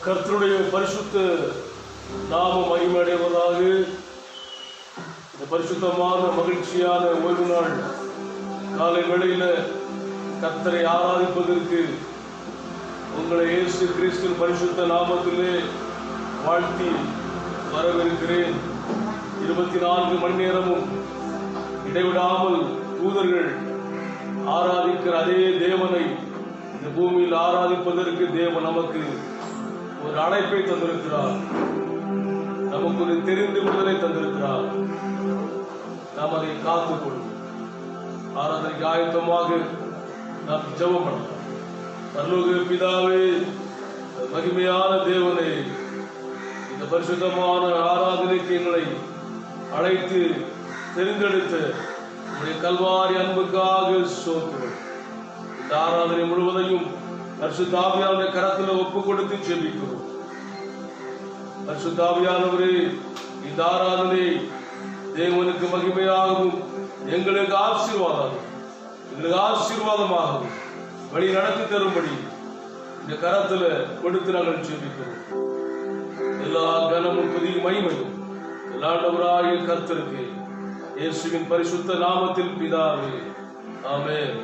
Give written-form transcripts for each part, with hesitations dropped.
கர்த்தருடைய பரிசுத்த நாமம் மகிமையடைவதாக. இந்த பரிசுத்தமான மகிழ்ச்சியான ஓய்வு நாள் காலை வேளையில கர்த்தரை ஆராதிப்பதற்கு உங்களை இயேசு கிறிஸ்துவின் பரிசுத்த நாமத்திலே வாழ்த்தி வரவிருக்கிறேன். 24 மணி நேரமும் இடைவிடாமல் தூதர்கள் ஆராதிக்கிற அதே தேவனை இந்த பூமியில் ஆராதிப்பதற்கு தேவன் நமக்கு ஒரு அழைப்பை தந்திருக்கிறார், நமக்கு ஒரு தெரிந்து கொள்வதை தந்திருக்கிறார். நாம் அதை காத்துக்கொள்ளும் ஆராதனைக்கு ஆயத்தமாக நாம் ஜெபம் பண்ணலாம். பரலோக பிதாவே, மகிமையான தேவனே, இந்த பரிசுத்தமான ஆராதனைக்கு எங்களை அழைத்து தெரிந்தெடுத்த உடைய கல்வாரி அன்புக்காக ஸ்தோத்திரம். இந்த ஆராதனை முழுவதையும் பரிசுத்த ஆவியானவருடைய கரத்தில் ஒப்பு கொடுத்து ஜெபிக்கிறோம். பரிசுத்த ஆவியானவரே, இந்த ஆராதனை தேவனுக்கு மகிமையாகவும் எங்களுக்கு ஆசீர்வாதமாகவும் வழி நடத்தி தரும்படி இந்த கரத்துல கொடுத்து நாங்கள் ஜெபிக்கிறோம். எல்லா கனமும் புதிய மகிமையும் எல்லாண்டவராகிய கர்த்தருக்கு இயேசுவின் பரிசுத்த நாமத்தில் பிதாவே, ஆமென்.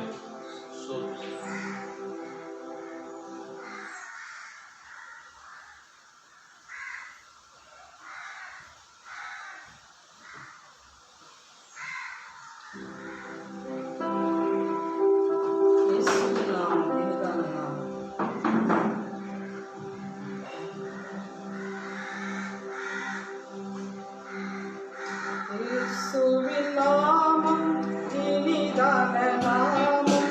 நாமம் இனிதான நாமம்,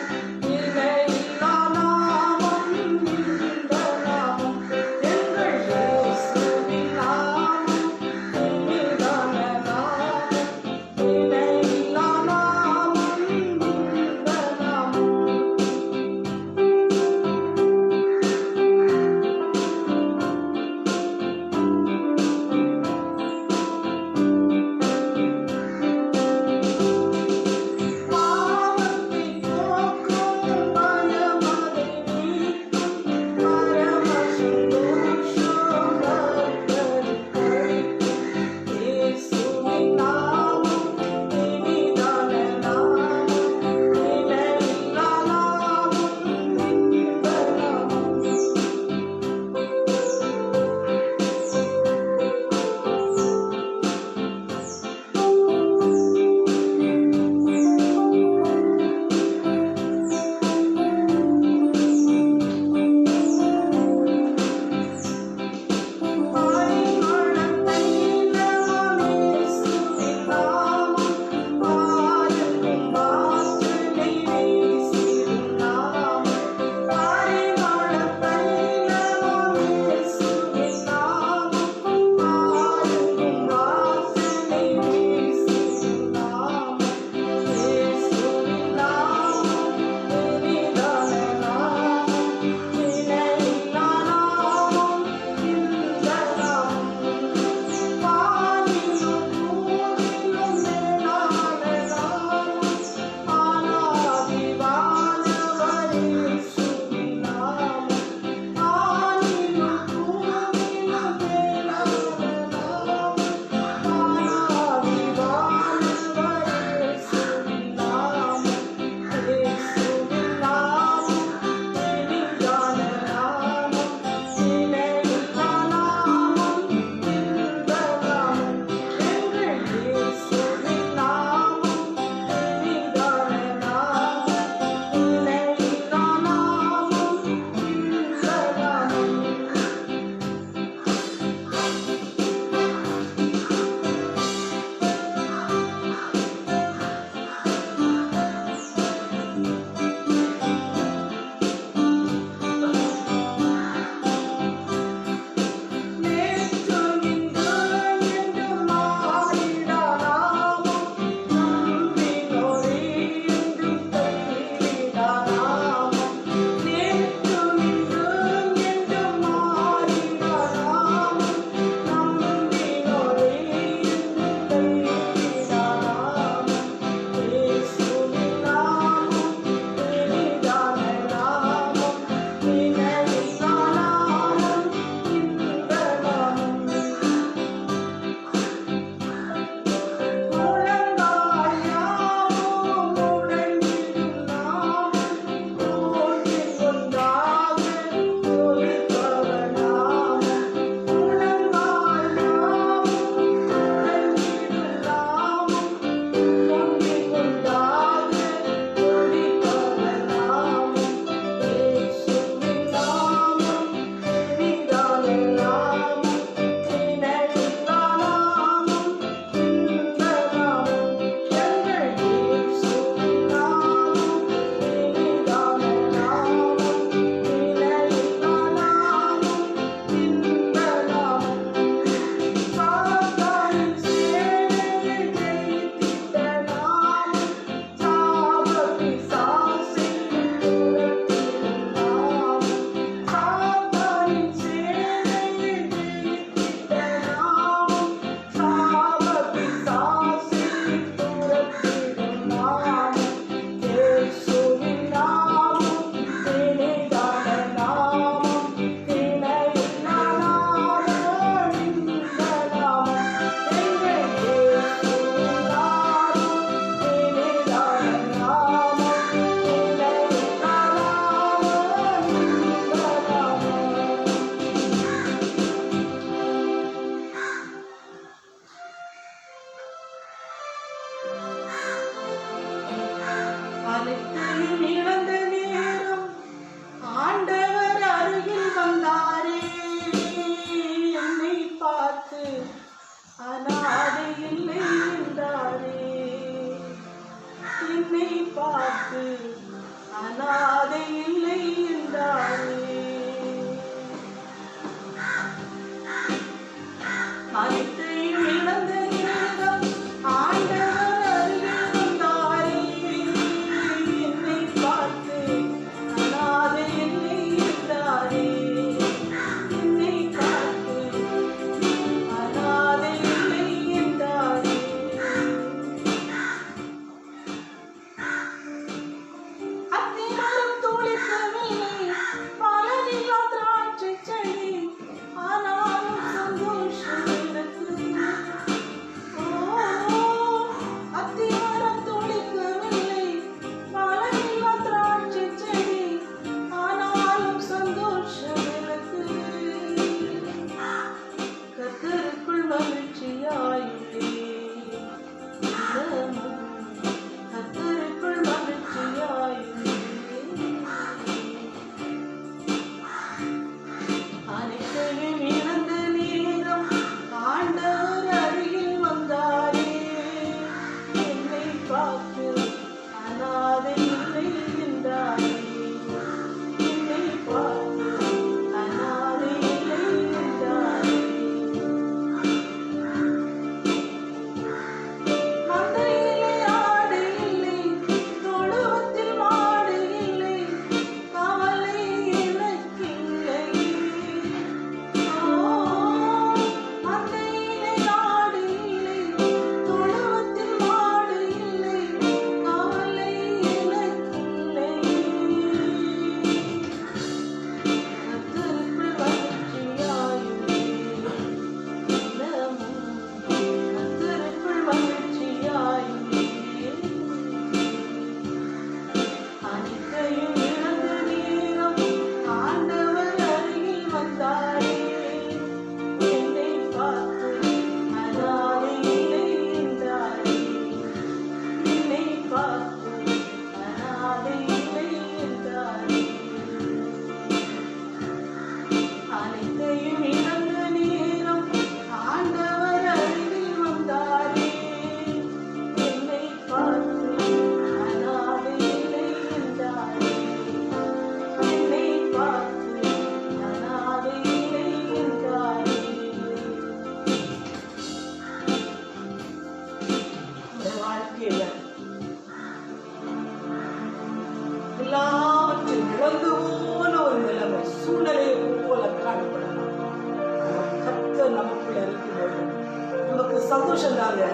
சந்தோஷம் தாங்க,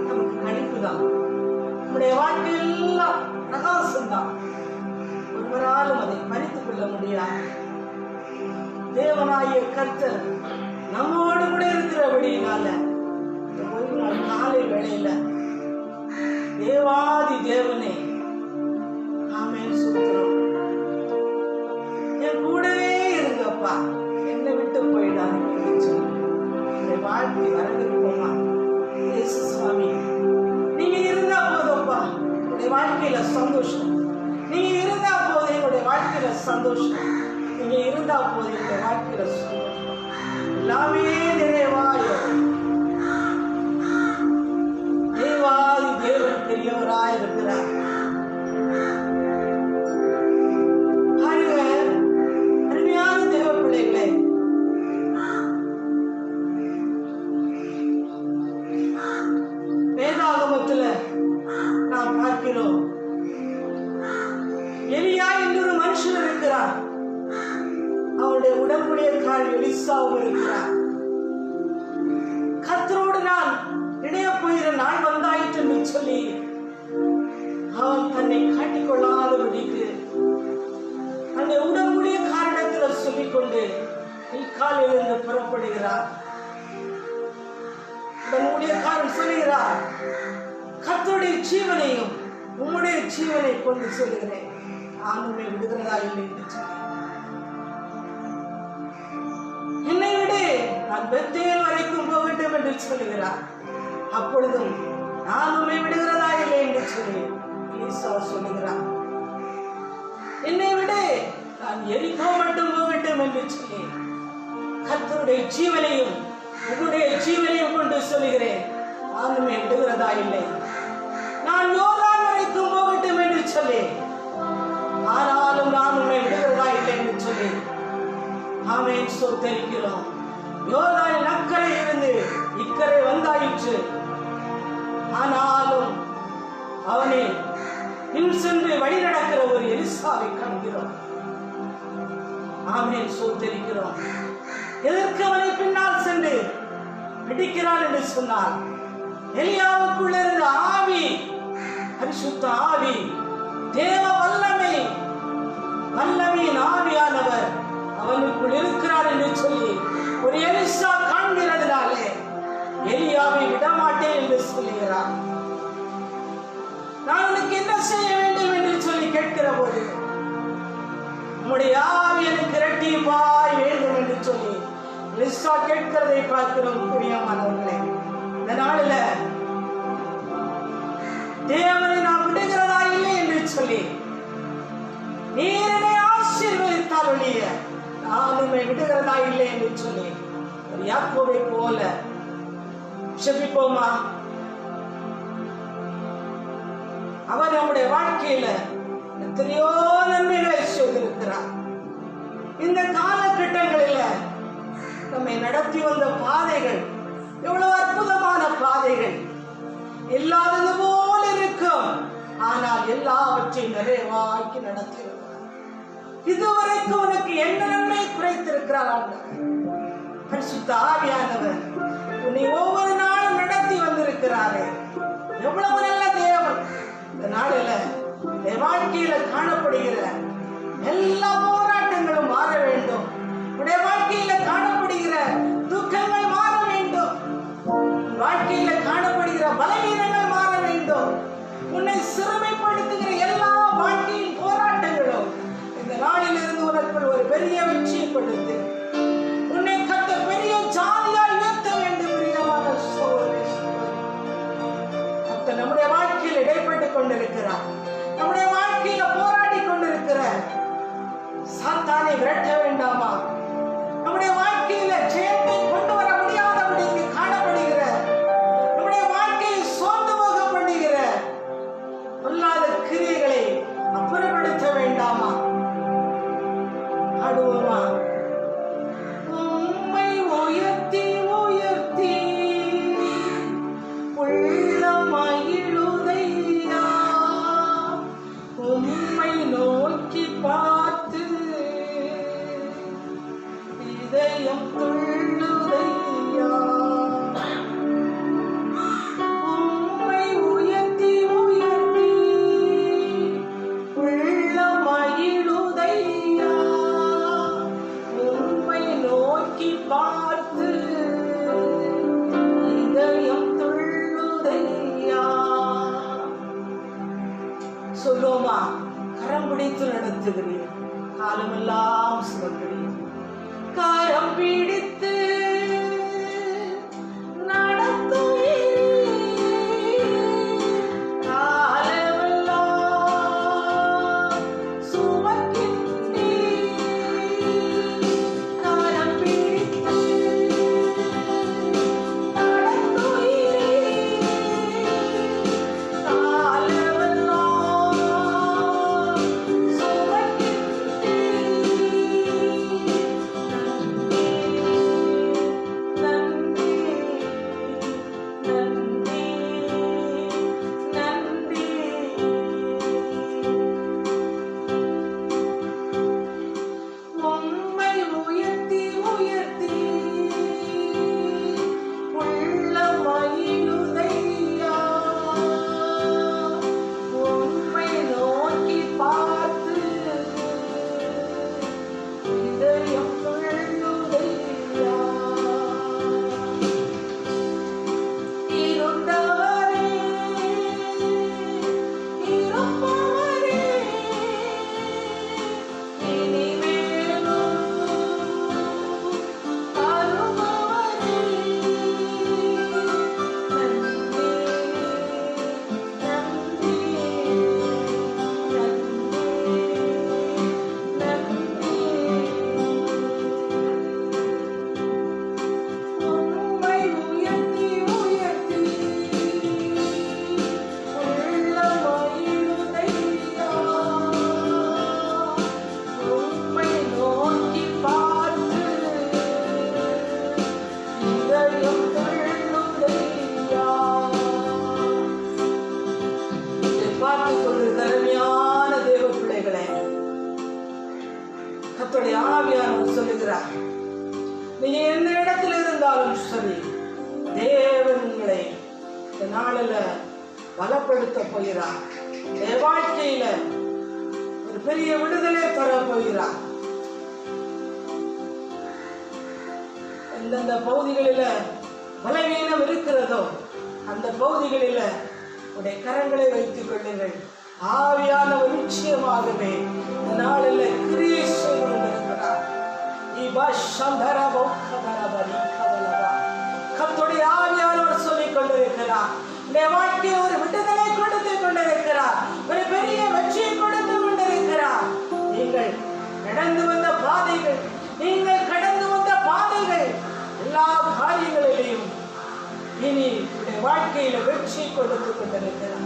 நமக்கு கணிப்பு தான். நம்முடைய வாழ்க்கையெல்லாம் பிரகாசம் தான். ஒருவராலும் அதை பறித்துக் கொள்ள முடியாது. தேவனாகிய கர்த்தர் நம்மோடு கூட இருக்கிறபடியினால இந்த ஒரு நாள் காலை வேளையில தேவாதி தேவனே ஆமென் சொல்கிறோம். என் கூடவே இருங்கப்பா, என்னை விட்டு போயிடாதீங்க சொல்லி என்னை வாழ்க்கை வரவிருப்போமா? இயேசு சுவாமி, நீங்க இருந்தா போதும்ப்பா, என்னுடைய வாழ்க்கையில சந்தோஷம். நீங்க இருந்தா போதும் என்னுடைய வாழ்க்கையில சந்தோஷம். நீங்க இருந்தா போதும் என்னுடைய வாழ்க்கையில சந்தோஷம். எல்லாமே நிறைவாய் தேவாதி தேவன் பெரியவராய் இருக்கிறார். அருமையான தேவ பிள்ளைகளே, வேதாகமத்துல நாம் பார்க்கிறோம், எலியா என்றொரு மனுஷன் இருக்கிறார். அவருடைய உடன்படிக்கையாள் எலிசாவும் இருக்கிறார். கர்த்தரோடு நான் இணைய போகிற நாள் வந்தாயிற்று என்று சொல்லி அவன் தன்னை காட்டிக்கொள்ளாதபடிக்கு அந்த உடன்புடைய காரணத்தில் சொல்லிக்கொண்டு காலிலிருந்து புறப்படுகிறார். உடன்புடைய காரணம் சொல்லுகிறார், கர்த்தருடைய ஜீவனையும் உம்முடைய ஜீவனை கொண்டு சொல்லுகிறேன், நான் உன்னை விடுகிறதா இல்லை என்று சொல்லி, என்னை விடு, நான் பெத்தேல் வரைக்கும் போகட்டும் என்று சொல்லுகிறார். அப்பொழுதும் நான் உண்மை விடுகிறதா இல்லை என்று சொல்லி எலிசா சொல்லுகிறார், என்னை விடு, நான் எரிகோ மட்டும் போகட்டும் என்று சொல்லி, கர்த்தருடைய ஜீவனையும் உன்னுடைய ஜீவனையும் கொண்டு சொல்லுகிறேன், நான் உண்மை விடுகிறதா இல்லை. நான் யோர்தான் வரைக்கும் போகட்டும் என்று சொல்லி, ஆனாலும் நான் உண்மை விடுகிறதா இல்லை என்று சொல்லி ஆமென் சொத்தரிக்கிறோம். யோர்தானின் அக்கறை இருந்து இக்கரை வந்தாயிற்று. ஆனாலும் அவனை பின் சென்று வழி நடக்கிற ஒரு எலிசாவை காண்கிறோம். ஆமென் சொத்தரிக்கிறோம். எதற்கு அவனை பின்னால் சென்று பிடிக்கிறான் என்று சொன்னார், எலியாவுக்குள்ள இருந்த ஆவி, பரிசுத்த ஆவி, தேவ வல்லமை, வல்லமையின் ஆவியானவர் அவனுக்குள் இருக்கிறார் என்று சொல்லி ஒரு எலிசா காண்கிறதுனாலே எலியாவை விடமாட்டேன் என்று சொல்லுகிறார். நான் உனக்கு என்ன செய்ய வேண்டும் என்று சொல்லி கேட்கிற போது, உம்முடைய ஆவி எனக்கு இரட்டிப்பாய் வேண்டும் என்று சொல்லி எலிசா கேட்கிறதை பார்க்கிறோம். பிரியமானவர்களே, இந்த நாளில தேவனை நான் விடுகிறதா இல்லை என்று சொல்லி, நீர் என்னை ஆசீர்வதித்தால் ஒழிய நான் உன்னை விடுகிறதா இல்லை என்று சொல்லி ஒரு யாக்கோபை போல செபிப்போமா? அவர் நம்முடைய வாழ்க்கையில எத்தனையோ நன்மைகளை செய்திருக்கிறார். இந்த காலகட்டங்களில நம்மை நடத்தி வந்த பாதைகள் எவ்வளவு அற்புதமான பாதைகள், இல்லாதது போல இருக்கும், ஆனால் எல்லாவற்றையும் நிறைவாக்கி நடத்தியிருக்கிறார். இதுவரைக்கும் உனக்கு என்ன நன்மை குறைத்திருக்கிறார்? பரிசுத்த ஆவியானவர் உன்னை ஒவ்வொரு நாளும் நடத்தி வந்திருக்கிறாரே, எவ்வளவு நல்ல தேவன். இந்த நாளில வாழ்க்கையில காணப்படுகிற எல்லா போராட்டங்களும் மாற வேண்டும். உடைய வாழ்க்கையில காணப்படுகிற துக்கங்கள் மாற வேண்டும். வாழ்க்கையில காணப்படுகிற பலவீனங்கள் மாற வேண்டும். உன்னை சிறுமைப்படுத்துகிற எல்லா வாழ்க்கையின் போராட்டங்களும் இந்த நாளிலிருந்து உனக்குள் ஒரு பெரிய வெற்றியை கொடுத்து உன்னை கர்த்தர் பெரிய ஜாதியாய் உயர்த்த வேண்டும். பிரியமான சகோதரனே, கர்த்தர் நம்முடைய வாழ்க்கையில் இடைப்பட்டுக் கொண்டிருக்கிறார். நம்முடைய வாழ்க்கையில போராடி கொண்டிருக்கிற சாத்தானை விரட்ட வேண்டாமா? நம்முடைய வாழ்க்கையில ஜெயத்தை கொண்டு வர முடியாதபடிக்கு காணப்படுகிற, நம்முடைய வாழ்க்கையை சோர்ந்து போக பண்ணுகிற பொல்லாத கிரியைகளை அப்புறப்படுத்த வேண்டாமா? ஆடுவோமா? உம்மை உயர்த்தி உயர்த்தி உள்ளமாய் இழுதையா, உம்மை நோக்கி பார்த்து இதயம் துள்ளுதையா. சொல்லுவோமா? கரம் பிடித்து நடத்துகிறீர், காலமெல்லாம் சுமக்கிறீர். கரம் பிடித்து கர்த்தருடைய ஆவியானவர் சொல்லுகிறார், நீங்க எந்த இடத்துல இருந்தாலும் சரி, தேவன் உங்களை இந்த நாளில் பலப்படுத்த போகிறார். வாழ்க்கையில ஒரு பெரிய விடுதலை தர போகிறார். எந்தெந்த பகுதிகளில பலவீனம் இருக்கிறதோ அந்த பகுதிகளில உடைய கரங்களை வைத்துக் கொள்ளுங்கள். ஆவியானவர் நிச்சயமாகவே இந்த நாளில் கிரியை செய்து கொண்டிருக்கிறார். கர்த்தருடைய ஆவியானவர் சொல்லிக் கொண்டிருக்கிறார், இந்த வாழ்க்கையில் ஒரு விடுதலை கொடுத்து கொண்டிருக்கிறார், ஒரு பெரிய வெற்றியை கொடுத்து கொண்டிருக்கிறார். நீங்கள் கடந்து வந்த பாதைகள், நீங்கள் கடந்து வந்த பாதைகள் எல்லா காரியங்களிலேயும் இனி உடைய வாழ்க்கையில வெற்றி கொடுத்து கொண்டிருக்கிறார்.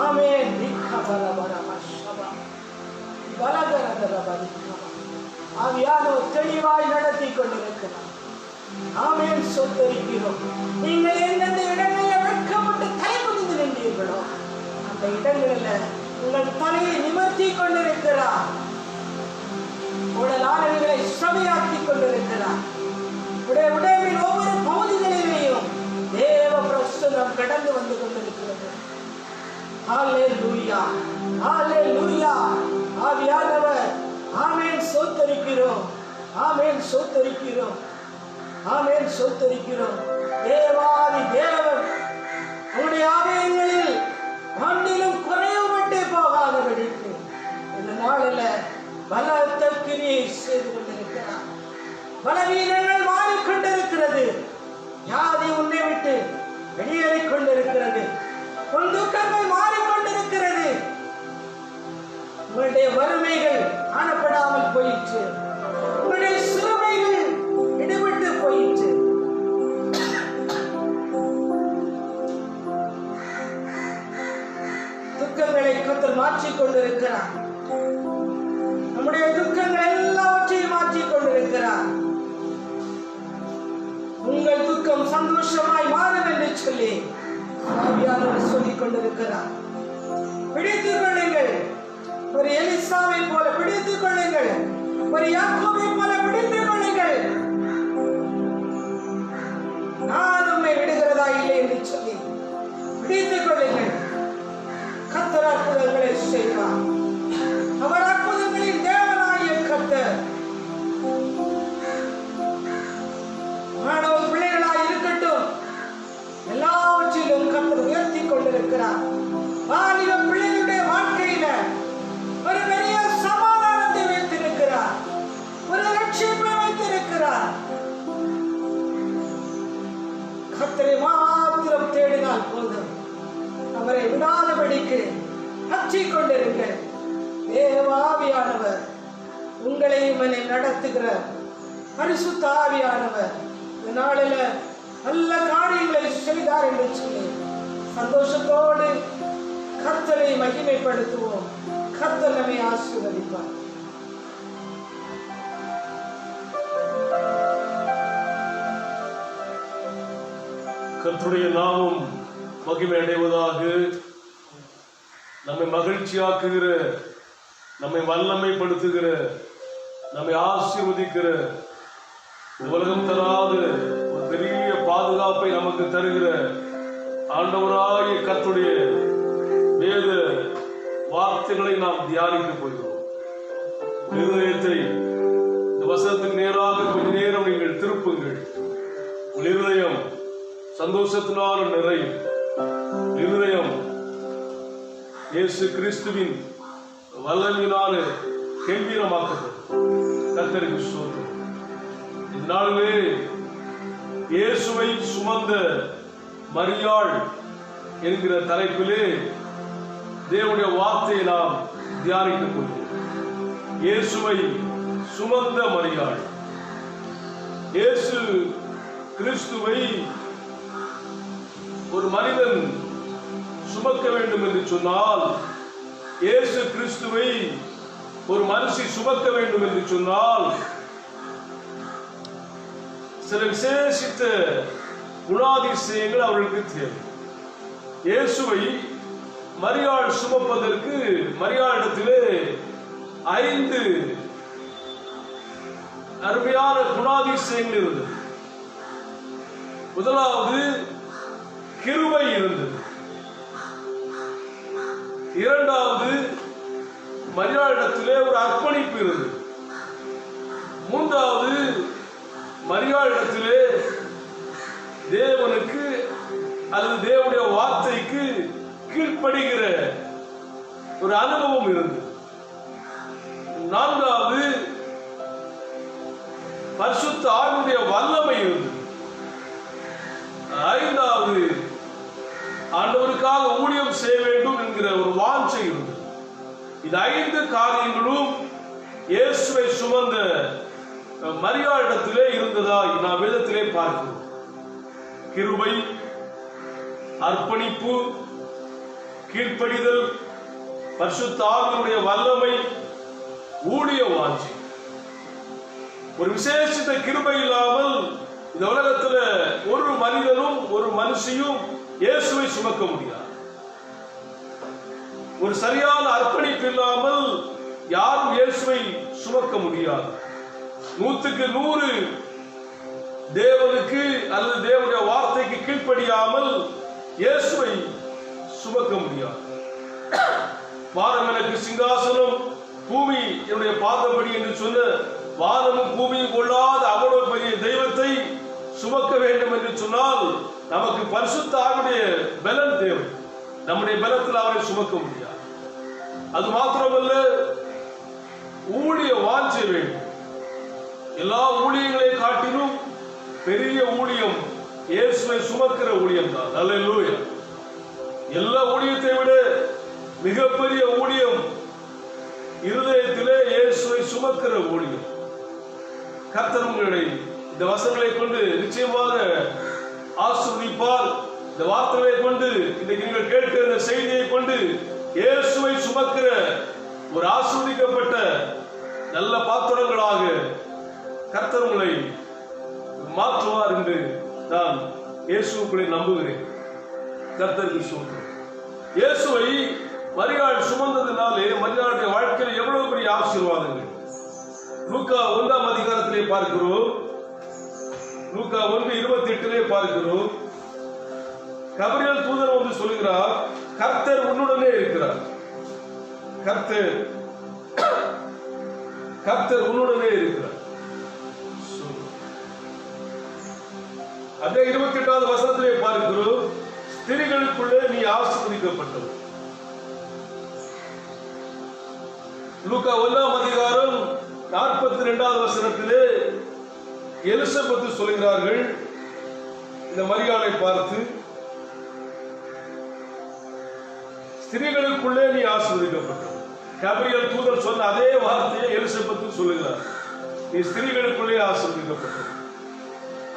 ஆமென். ஆவியானவர் தெளிவாய் நடத்தி கொண்டிருக்கிறார். ஆமென். சொத்தரிக்கிறோம். நீங்கள் எந்தெந்த இடங்களில் வெட்கப்பட்டு தலைமுடிந்து நின்றீர்களோ அந்த இடங்களில் உங்கள் தலையை நிமிர்த்தி கொண்டிருக்கிறார். உடல் ஆடல்களை சபையாக்கி கொண்டிருக்கிறார். உடம்பின் ஒவ்வொரு பகுதிகளிலேயும் தேவ பிரசன்னம் கடந்து வந்து கொண்டிருக்கிறது. ஹல்லேலூயா, ஹல்லேலூயா. ஆவியானவர், ஆமென். சோத்தரிக்கிறோம், ஆமென். சோத்தரிக்கிறோம், ஆமென். சோத்தரிக்கிறோம். தேவாதி தேவன் உங்களுடைய ஆலயங்களில் மண்ணிலும் குறைவுபட்டு போகாதபடிக்கு இந்த நாளில் பலத்த கிரியை செய்து கொண்டிருக்கிறார். பலவீனங்கள் மாறிக்கொண்டிருக்கிறது. வியாதி உன்னை விட்டு வெளியேறிக் கொண்டிருக்கிறது. உன் துக்கங்கள் மாறிக்கொண்டிருக்கிறது. உங்களுடைய வறுமைகள் காணப்படாமல் போயிற்று. உங்களுடைய சிறுமைகள் இடைவிட்டு போயிற்று. துக்கங்களை கர்த்தர் மாற்றிக் கொண்டிருக்கிறார். நம்முடைய துக்கங்கள் எல்லாவற்றையும் மாற்றிக் கொண்டிருக்கிறார். உங்கள் துக்கம் சந்தோஷமாய் மாறும் என்று சொல்லி ஆவியானவர் சொல்லிக் கொண்டிருக்கிறார். பிடித்துக் கொள்ளுங்கள். ஒரு எலிசாவை போல பிடித்துக் கொள்ளுங்கள். ஒரு யாக்கோபை போல பிடித்துக் கொள்ளுங்கள். நான் உம்மை விடுகிறதா இல்லை என்று சொல்லி பிடித்துக் கொள்ளுங்கள். கர்த்தர் அற்புதங்களை செய்வார். அவர் அற்புதங்களின் தேவனாகிய கர்த்தர். மாணவ பிள்ளைகளாய் இருக்கட்டும், எல்லாவற்றிலும் கர்த்தர் உயர்த்தி கொண்டிருக்கிறார். வாலிப பிள்ளைகளுடைய கர்த்தரை மாத்திரம் தேடினால் போதும். அவரை விடாதபடிக்கு பற்றிக் கொண்டிருங்கள். தேவாவியானவர் உங்களை மனை நடத்துகிற பரிசுத்த ஆவியானவர் இந்த நாளில நல்ல காரியங்களை செய்தார் என்று சொல்லி சந்தோஷத்தோடு கர்த்தரை மகிமைப்படுத்துவோம். கர்த்தர் நம்மை ஆசீர்வதிப்பார். கர்த்தருடைய நாமம் மகிமை அடைவதாக. நம்மை மகிழ்ச்சியாக்குகிற, நம்மை வல்லமைப்படுத்துகிற, நம்மை ஆசீர்வதிக்கிற, உலகம் தராத ஒரு பெரிய பாதுகாப்பை நமக்கு தருகிற ஆண்டவராகிய கர்த்தருடைய வேத வார்த்தைகளை நாம் தியானிக்க போகிறோம். இருதயத்தை இந்த வசனத்துக்கு நேராக கொஞ்ச நேரம் நீங்கள் திருப்புங்கள். உங்கள் இருதயம் சந்தோஷத்தினால் நிறையும். இருதயம் இயேசு கிறிஸ்துவின் வல்லமையினாலே கெம்பீரமாக்கப்படும். கர்த்தருக்கு ஸ்தோத்திரம். இந்த நாளிலே இயேசுவை சுமந்த மரியாள் என்கிற தலைப்பிலே தேவனுடைய வார்த்தையை நாம் தியானிக்க போகிறோம். இயேசுவை சுமந்த மரியாள். இயேசு கிறிஸ்துவை ஒரு மனிதன் சுமக்க வேண்டும் என்று சொன்னால், இயேசு கிறிஸ்துவை ஒரு மனுஷி சுமக்க வேண்டும் என்று சொன்னால் சில விசேஷித்த குணாதிசயங்கள் அவர்களுக்கு தேவை. இயேசுவை மரியாள் சுமப்பதற்கு மரியாளிடத்திலே 5 அருமையான குணாதிசயங்கள் இருந்தது. முதலாவது கிருபை இருந்தது. இரண்டாவது மரியாளிடத்திலே ஒரு அர்ப்பணிப்பு இருந்தது. மூன்றாவது மரியாளிடத்திலே தேவனுக்கு அல்லது தேவனுடைய வார்த்தைக்கு கீழ்ப்படுகிற ஒரு அனுபவம் இருந்தது. நான்காவது பரிசுத்த ஆவியுடைய வல்லமை இருந்தது. ஐந்தாவது ஆண்டவருக்காக ஊழியம் செய்ய வேண்டும் என்கிற ஒரு வாஞ்சை இருந்தது. இந்த 5 காரியங்களும் இயேசுவை சுமந்த மரியாளிடத்திலே இருந்ததா நாம் வேதத்திலே பார்க்கிறோம். கிருபை, அர்ப்பணிப்பு, கீழ்ப்படிதல், பரிசுத்த ஆவியுடைய வல்லமை, ஊழிய வாஞ்சை. ஒரு விசேஷித்த கிருபை இல்லாமல் இந்த உலகத்துல ஒரு மனிதனும் ஒரு மனுஷியும் இயேசுவை சுமக்க முடியாது. ஒரு சரியான அர்ப்பணிப்பு இல்லாமல் யாரும் இயேசுவை சுமக்க முடியாது. 100க்கு 100 தேவனுக்கு அல்லது தேவனுடைய வார்த்தைக்கு கீழ்ப்படியாமல் இயேசுவை சுமக்க முடியாது. வானம் எனக்கு சிங்காசனம், பூமி என்னுடைய பாதப்படி என்று சொன்ன வானமும் பூமியும் கொள்ளாத அவ்வளவு பெரிய தெய்வத்தை சுமக்க வேண்டும் என்று சொன்னால் நமக்கு பரிசுத்த ஆவியுடைய பலன் தேவை. நம்முடைய பலத்தில் அவரை சுமக்க முடியாது. அது மாத்திரமல்ல, ஊழிய வாஞ்சை வேண்டும். எல்லா ஊழியங்களை காட்டிலும் பெரிய ஊழியம் இயேசுவை சுமக்கிற ஊழியம் தான். அல்லேலூயா. எல்லா ஊழியத்தை விட மிகப்பெரிய ஊழியம் இருதயத்திலே இயேசுவை சுமக்கிற ஊழியம். கர்த்தர் உங்களை இந்த வசனங்களை கொண்டு நிச்சயமாக ஆசீர்வதிப்பார். இந்த வார்த்தைகளை கொண்டு இன்னைக்கு நீங்கள் கேட்கிற இந்த செய்தியை கொண்டு இயேசுவை சுமக்கிற ஒரு ஆசீர்வதிக்கப்பட்ட நல்ல பாத்திரங்களாக கர்த்தர் உங்களை மாற்றுவார் என்று நான் இயேசுக்குள்ளே நம்புகிறேன். கர்த்தருக்கு ஸ்தோத்திரம். இயேசுவை மரியாள் சுமந்ததினாலே மரியாளுடைய வாழ்க்கையில் எவ்வளவு பெரிய ஆசீர்வாதங்கள். லூக்கா 1ஆம் அதிகாரத்திலே பார்க்கிறோம். லூக்கா 1:28 பார்க்கிறோம். கபிரியேல் தூதன் வந்து சொல்கிறார், கர்த்தர் உன்னுடனே இருக்கிறார். கர்த்தர் உன்னுடனே இருக்கிறார். அதே 28வது வசனத்திலே பார்க்கிறோம், ஸ்திரீகளுக்குள்ளே நீ ஆசீர்வதிக்கப்பட்டவர். லூக்கா 1ஆம் அதிகாரம் 42வது வசனத்திலே எலிசபெத் சொல்கிறார்கள், இந்த மரியாளை பார்த்து, ஸ்திரீகளுக்குள்ளே நீ ஆசீர்வதிக்கப்பட்டவள். கபிரியல் தூதர் சொன்ன அதே வார்த்தையை எலிசபெத்து சொல்லுகிறார், நீ ஸ்திரீகளுக்குள்ளே ஆசீர்வதிக்கப்பட்டவள்.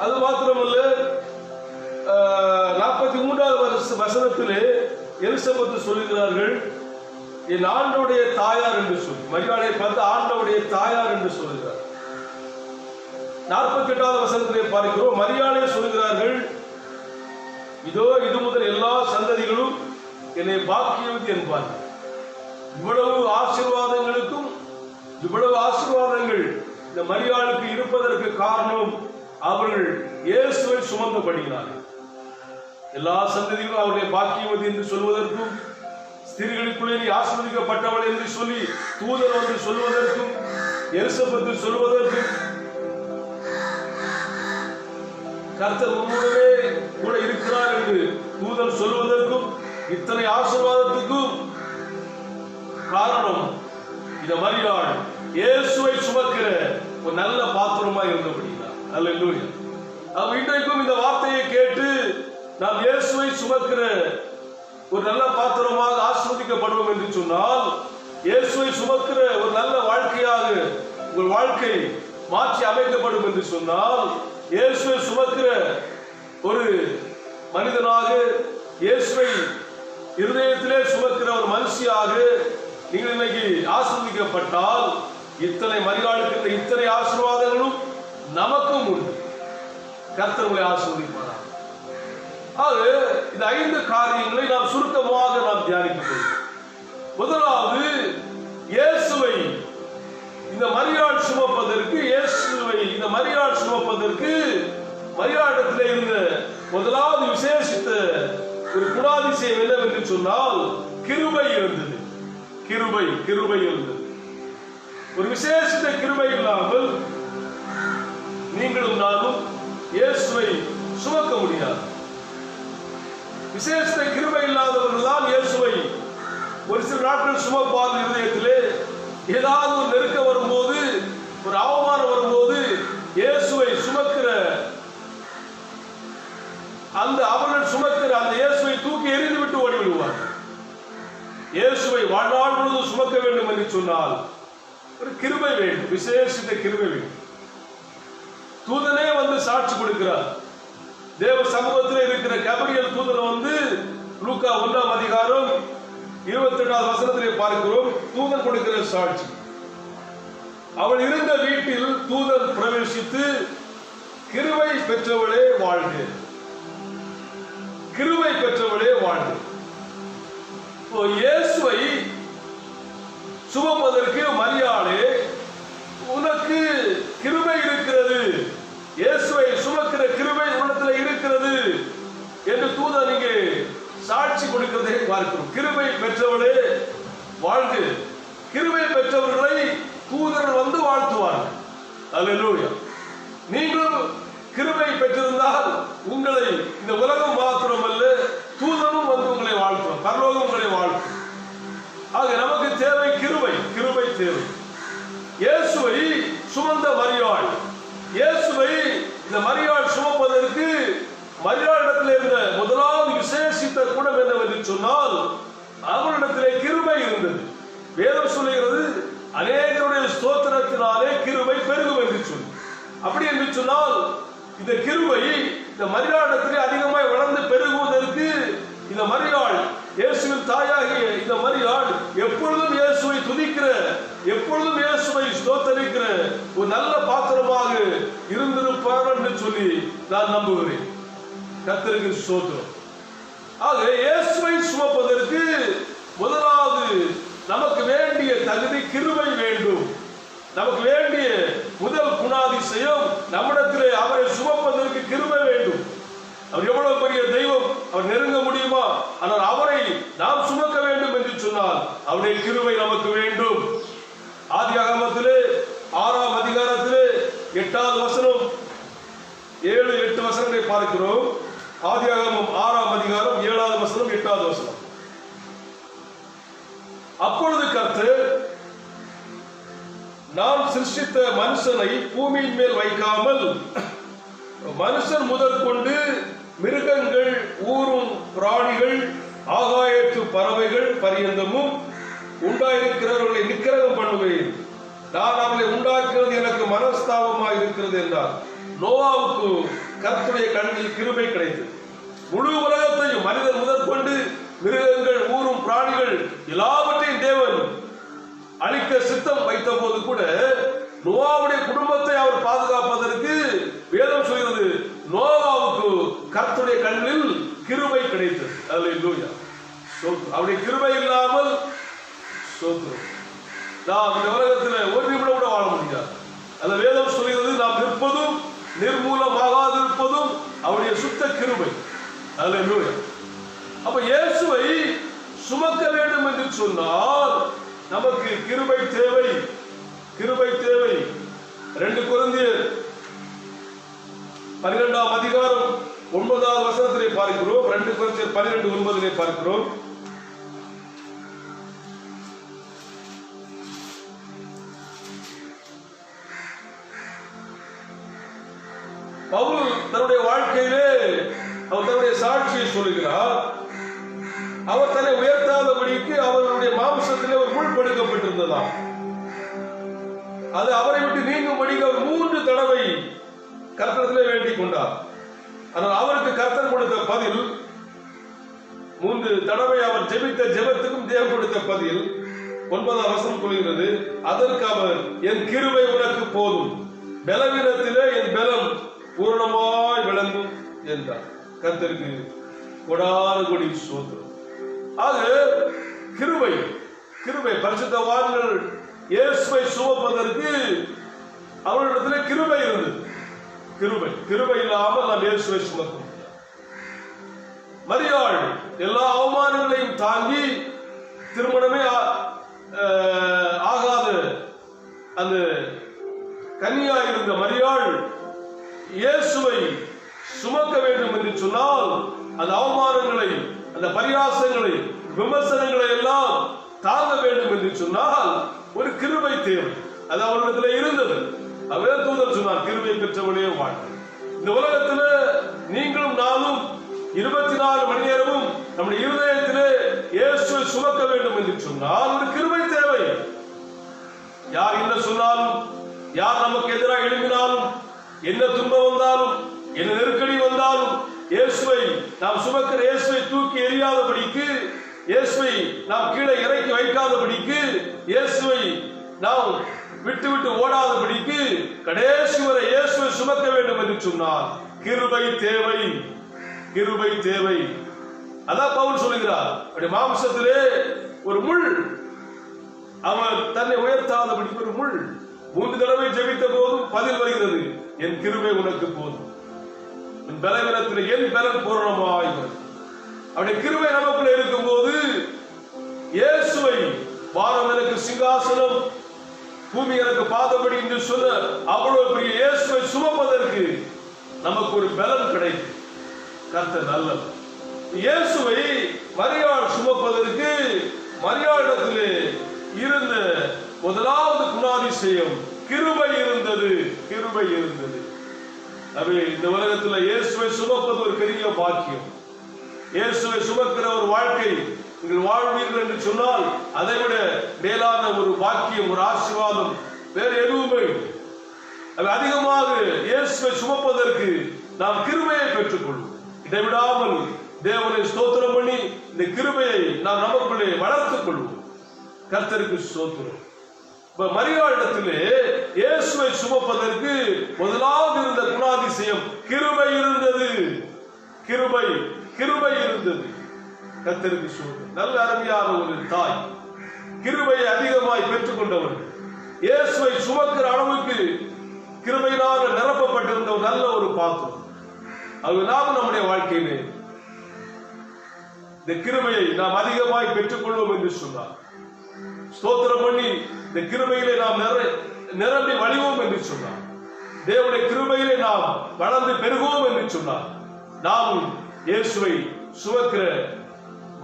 அது மாத்திரமல்ல, 43வது வசனத்திலே எலிசபெத்து சொல்லுகிறார்கள், என் ஆண்டவுடைய தாயார் என்று சொல்லி, மரியாளை பார்த்து ஆண்டவுடைய தாயார் என்று சொல்லுகிறார். 48வது வசனத்திலே பார்க்கிறோம், மரியாளை சொல்லுகிறார்கள், இதோ இது முதல் எல்லா சந்ததிகளும் என்னை பாக்கியவதி என்பார்கள். இவ்வளவு ஆசீர்வாதங்களுக்கும் இவ்வளவு ஆசீர்வாதங்கள் இந்த மரியாளுக்கு இருப்பதற்கு காரணம் அவர்கள் இயேசுவை சுமந்தபடியினார்கள். எல்லா சந்ததிகளும் அவருடைய பாக்கியவதி என்று சொல்வதற்கும், ஸ்திரீகளுக்குள்ளே நீ ஆசீர்வதிக்கப்பட்டவள் என்று சொல்லி தூதர் என்று சொல்வதற்கும், எலிசபெத்து சொல்வதற்கும், கர்த்தர் உன்னுடனே கூட இருக்கிறார் என்று தூதர் சொல்வதற்கும், இத்தனை ஆசீர்வாதத்துக்கும் காரணம் இந்த மரியாள் இயேசுவை சுமக்கிற ஒரு நல்ல பாத்திரமா இருந்தபடினார். அல்லேலூயா. இன்றைக்கும் இந்த வார்த்தையை கேட்டு நாம் இயேசுவை சுமக்கிற ஒரு நல்ல பாத்திரமாக ஆசீர்வதிக்கப்படுவோம் என்று சொன்னால், இயேசுவை சுமக்கிற ஒரு நல்ல வாழ்க்கையாக உங்கள் வாழ்க்கை மாற்றி அமைக்கப்படும் என்று சொன்னால், இயேசுவை சுமக்கிற ஒரு மனிதனாக, இயேசுவை இருதயத்திலே சுமக்கிற ஒரு மனுஷியாக நீங்கள் இன்னைக்கு ஆசீர்வதிக்கப்பட்டால், இத்தனை மரியாளுக்கு இத்தனை ஆசீர்வாதங்களும் நமக்கும் உண்டு. கர்த்தர் உங்களை ஆசீர்வதிப்பார். ஆக இந்த 5 காரியங்களை நாம் சுருக்கமாக நாம் தியானிக்கிறோம். முதலாவது, இயேசுவை இந்த மரியாள் சுமப்பதற்கு, இந்த மரியாள் சுமப்பதற்கு மரியாளிடத்திலே இருந்த முதலாவது விசேஷித்த ஒரு குணாதிசயம் என்னவென்று சொன்னால், கிருபை இருந்தது. கிருபை இருந்தது. ஒரு விசேஷித்த கிருபை இல்லாமல் நீங்களும் நானும் இயேசுவை சுமக்க முடியாது. விசேஷ கிருபை இல்லாதவர்கள் தான் இயேசுவை ஒரு சில நாட்கள் சுமப்பார். இருதயத்திலே ஏதாவது ஒரு நெருக்கம் வரும்போது, ஒரு அவமானம் வரும்போது இயேசுவை சுமக்கிற அவர்கள் சுமக்கிற அந்த இயேசுவை தூக்கி எறிந்து விட்டு ஓடி விடுவார்கள். இயேசுவை வாழ்நாள் முழுவதும் சுமக்க வேண்டும் என்று சொன்னால் ஒரு கிருபை வேண்டும், விசேஷித்த கிருபை வேண்டும். தூதனே வந்து சாட்சி கொடுக்கிறார். தேவ சமூகத்தில் இருக்கிற கபிரியல் தூதன் வந்து லூக்கா 1ஆம் அதிகாரம் 22வது வசனத்திலே பார்க்கிறோம். தூதன் கொடுக்கிற சாட்சி, அவள் இருந்த வீட்டில் தூதன் பிரவேசித்து, கிருபை பெற்றவளே வாழ்க, கிருபை பெற்றவளே வாழ்க. இயேசுவை சுமப்பதற்கு மரியாளே, உனக்கு கிருபை இருக்கிறது, இயேசுவை சுமக்கிற கிருபை உலகத்தில் இருக்கிறது என்று தூதன் இங்கே சாட்சி கொடுக்கிறதை பார்க்கிறோம். கிருபை பெற்றவளே வாழ்க. கிருபை பெற்றவர்களை தூதர்கள் வந்து வாழ்த்துவார்கள். அல்லேலூயா. நீங்களும் கிருபை பெற்றிருந்தால் உங்களை இந்த உலகம் மாத்திரமல்ல, தூதனும் வந்து உங்களை வாழ்த்துவார், பரலோகம் உங்களை வாழ்த்தும். ஆக நமக்கு தேவை கிருபை தேவை. இயேசுவை சுமந்த மரியாள், இயேசுவை இந்த மரியாள் சுமப்பதற்கு மரியாளிடத்தில் இருந்த முதலாவது விசேஷித்த குணம் என்னவென்று சொன்னால், அவரிடத்திலே கிருபை இருந்தது. வேதம் சொல்லுகிறது, அநேகருடைய ஸ்தோத்திரத்தினாலே கிருபை பெருகும் என்று சொல்லி. அப்படி என்று சொன்னால் இந்த கிருபை இந்த மரியாளிடத்திலே அதிகமாய் வளர்ந்து பெருகுவதற்கு இந்த மரியாள், இயேசுவின் தாயாகிய இந்த மரியாள் எப்பொழுதும் இயேசுவை துதிக்கிற, எப்பொழுதும் இயேசுவை ஸ்தோத்தரிக்கிற ஒரு நல்ல பாத்திரமாக இருந்திருப்பார் என்று சொல்லி நான் நம்புகிறேன். கர்த்தருக்கு ஸ்தோத்திரம். ஆக இயேசுவை சுமப்பதற்கு முதலாவது நமக்கு வேண்டிய தகுதி கிருபை வேண்டும். நமக்கு வேண்டிய முதல் குணாதிசயம் நம்மிடத்திலே அவரை சுமப்பதற்கு கிருபை வேண்டும். அவர் எவ்வளவு பெரிய தெய்வம், அவர் நெருங்க முடியுமா? ஆனால் அவரை நாம் சுமக்க வேண்டும் என்று சொன்னால் அவருடைய கிருபை நமக்கு வேண்டும். ஆதியாகமத்திலே 6ஆம் அதிகாரத்திலே 8வது வசனம், 7-8 வசனங்களை பார்க்கிறோம். ஆதியாகமம் 6ஆம் அதிகாரம் 7வது வசனம் 8வது வசனம். அப்பொழுது கர்த்தர், நான் சிருஷ்டித்த மனுஷனை பூமியின் மேல் வைக்காமல் மனுஷன் முதற்கொண்டு மிருகங்கள், ஊரும் பிராணிகள், ஆகாயத்து பறவைகள் பரியந்தமும் உண்டாயிருக்கிறவர்களை நிக்கிரகம் பண்ணுவேன். நான் அவர்களை உண்டாக்குறது எனக்கு மனஸ்தாபமாக இருக்கிறது என்றார். நோவாவுக்கு கர்த்தருடைய கண்ணில் கிருபை கிடைத்தது. முழு உலகத்தையும் மனிதன் முதற்கொண்டு மிருகங்கள், ஊரும் பிராணிகள் எல்லாவற்றையும் தேவன் அழிக்க சித்தம் வைத்த போது கூட நோவாவுடைய குடும்பத்தை அவர் பாதுகாப்பதற்கு வேதம் சொல்கிறது, நோவாவுக்கு கர்த்தருடைய கண்ணில் கிருபை கிடைத்தது. அல்லேலூயா. அவருடைய கிருபை இல்லாமல் நாம் இந்த உலகத்தில் ஒரு நிமிடம் கூட வாழ முடியாது. அந்த வேதம் சொல்கிறது, நாம் நிற்பதும் நிர்மூலமாகாதிருப்பதும் அவருடைய சுத்த கிருபை. அல்லேலூயா. அப்ப இயேசுவை சுமக்க வேண்டும் என்று சொன்னால் நமக்கு கிருபை தேவை. கிருபை தேவை. 2 கொரிந்தியர் 12ஆம் அதிகாரம் 9வது வசனத்திலே பார்க்கிறோம். 2 கொரிந்தியர் 12:9 பார்க்கிறோம். பவுல் தன்னுடைய வாழ்க்கையிலே அவர் தன்னுடைய சாட்சியை சொல்லுகிறார். அவர் தன்னை உயர்த்தாதபடிக்கு அவருடைய மாம்சத்திலே ஒரு முள் படுக்கப்பட்டிருந்ததாம். அது அவரை விட்டு நீங்கும்படிக்கு அவர் 3 தடவை கர்த்தரிடத்திலே வேண்டிக் கொண்டார். ஆனால் அவருக்கு கர்த்தர் கொடுத்த பதில், 3 தடவை அவர் ஜெபித்த ஜெபத்துக்கும் தேவன் கொடுத்த பதில் 9ஆம் வசனம் சொல்கிறது, அதற்கு அவர், என் கிருபை உனக்கு போதும், பலவீனத்திலே என் பலம் பூரணமாய் விளங்கும் என்றார். கர்த்தருக்கு கொடான கொடி ஸ்தோத்திரம். ஆக கிருபை கிருபை பரிசுத்தவான்கள் இயேசுவை சுமப்பதற்கு அவர்களிடத்தில் கிருபை இருந்தது. கிருபை கிருபை இல்லாமல் நாம் இயேசுவை சுமக்க முடியாது. மரியாள் எல்லா அவமானங்களையும் தாங்கி திருமணமே ஆகாத அந்த கன்னியா இருந்த மரியாள் இயேசுவை சுமக்க வேண்டும் என்று சொன்னால் அந்த அவமானங்களை, அந்த பரியாசங்களை, விமர்சனங்களை எல்லாம் தாங்க வேண்டும் என்று சொன்னால் ஒரு கிருபை தேவை. அது அவரிடத்தில் இருந்தது. அவர் தூதர் சொன்னார், கிருபை பெற்றவனே வாழ். இந்த உலகத்தில் நீங்களும் நானும் 24 மணி நேரமும் நம்முடைய இருதயத்திலே இயேசுவை சுமக்க வேண்டும் என்று சொன்னால் ஒரு கிருபை தேவை. யார் என்ன சொன்னாலும், யார் நமக்கு எதிராக எழுப்பினாலும், என்ன துன்பம் வந்தாலும், என்ன நெருக்கடி வந்தாலும், இயேசுவை நாம் சுமக்கிற இயேசுவை தூக்கி எறியாதபடிக்கு, இயேசுவை நாம் கீழே இறக்கி வைக்காதபடிக்கு, இயேசுவை நாம் விட்டு விட்டு ஓடாதபடிக்கு கடைசி வரை இயேசுவை சுமக்க வேண்டும் என்று சொன்னால் கிருபை தேவை. கிருபை தேவை. அதான் பவுல் சொல்லுகிறார், அப்படி மாம்சத்திலே ஒரு முள், அவர் தன்னை உயர்த்தாதபடிக்கு ஒரு முள். 3 தடவை ஜெபித்த போதும் பதில் வருகிறது, என் கிருபை உனக்கு போதும், என் பலவீனத்தில் என் பலன் பூரணமாய். அவருடைய கிருபை நமக்குள்ள இருக்கும் போது இயேசுவை, வானம் எனக்கு சிங்காசனம், பூமி எனக்கு பாதபடி என்று சொன்ன அவ்வளவு பெரிய இயேசுவை சுமப்பதற்கு நமக்கு ஒரு பலம் கிடைக்கும். கர்த்தர் நல்லவர். இயேசுவை மரியாள் சுமப்பதற்கு மரியாளிடத்திலே இருந்த முதலாவது குணாதிசயம் கிருபை இருந்தது. கிருபை இருந்தது. இந்த உலகத்தில் இயேசுவை சுமப்பது ஒரு பெரிய பாக்கியம். இயேசுவை சுமக்கிற ஒரு வாழ்க்கை நீங்கள் வாழ்வீர்கள் என்று சொன்னால் அதைவிட மேலான ஒரு பாக்கியம், ஒரு ஆசீர்வாதம் வேறு எதுவுமே. அதிகமாக இயேசுவை சுமப்பதற்கு நாம் கிருபையை பெற்றுக்கொள்வோம். இடைவிடாமல் தேவனை ஸ்தோத்திரம் பண்ணி இந்த கிருபையை நாம் நமக்குள்ளே வளர்த்துக் கொள்வோம். கர்த்தருக்கு ஸ்தோத்திரம். மரியாளிடத்திலே இயேசுவை சுமப்பதற்கு முதலாவது இருந்த குணாதிசயம் கிருபை இருந்தது. கிருபை கிருபை இருந்தது. கர்த்தருக்கு ஸ்தோத்திரம். நல்ல அருமையான ஒரு தாய், கிருபையை அதிகமாய் பெற்றுக் கொண்டவர்கள், இயேசுவை சுமக்கிற அளவுக்கு கிருபையினால் நிரப்பப்பட்டிருந்த ஒரு நல்ல ஒரு பாத்திரம். அது நாம் நம்முடைய வாழ்க்கையிலே இந்த கிருபையை நாம் அதிகமாய் பெற்றுக் கொள்வோம் என்று சொன்னார். ஸ்தோத்திரம் பண்ணி இந்த கிருபையிலே நாம் நிரம்பி வழிவோம் என்று சொன்னார். தேவனுடைய கிருபையிலே நாம் வளர்ந்து பெருகுவோம் என்று சொன்னார். நாம் இயேசுவை சுமக்கிற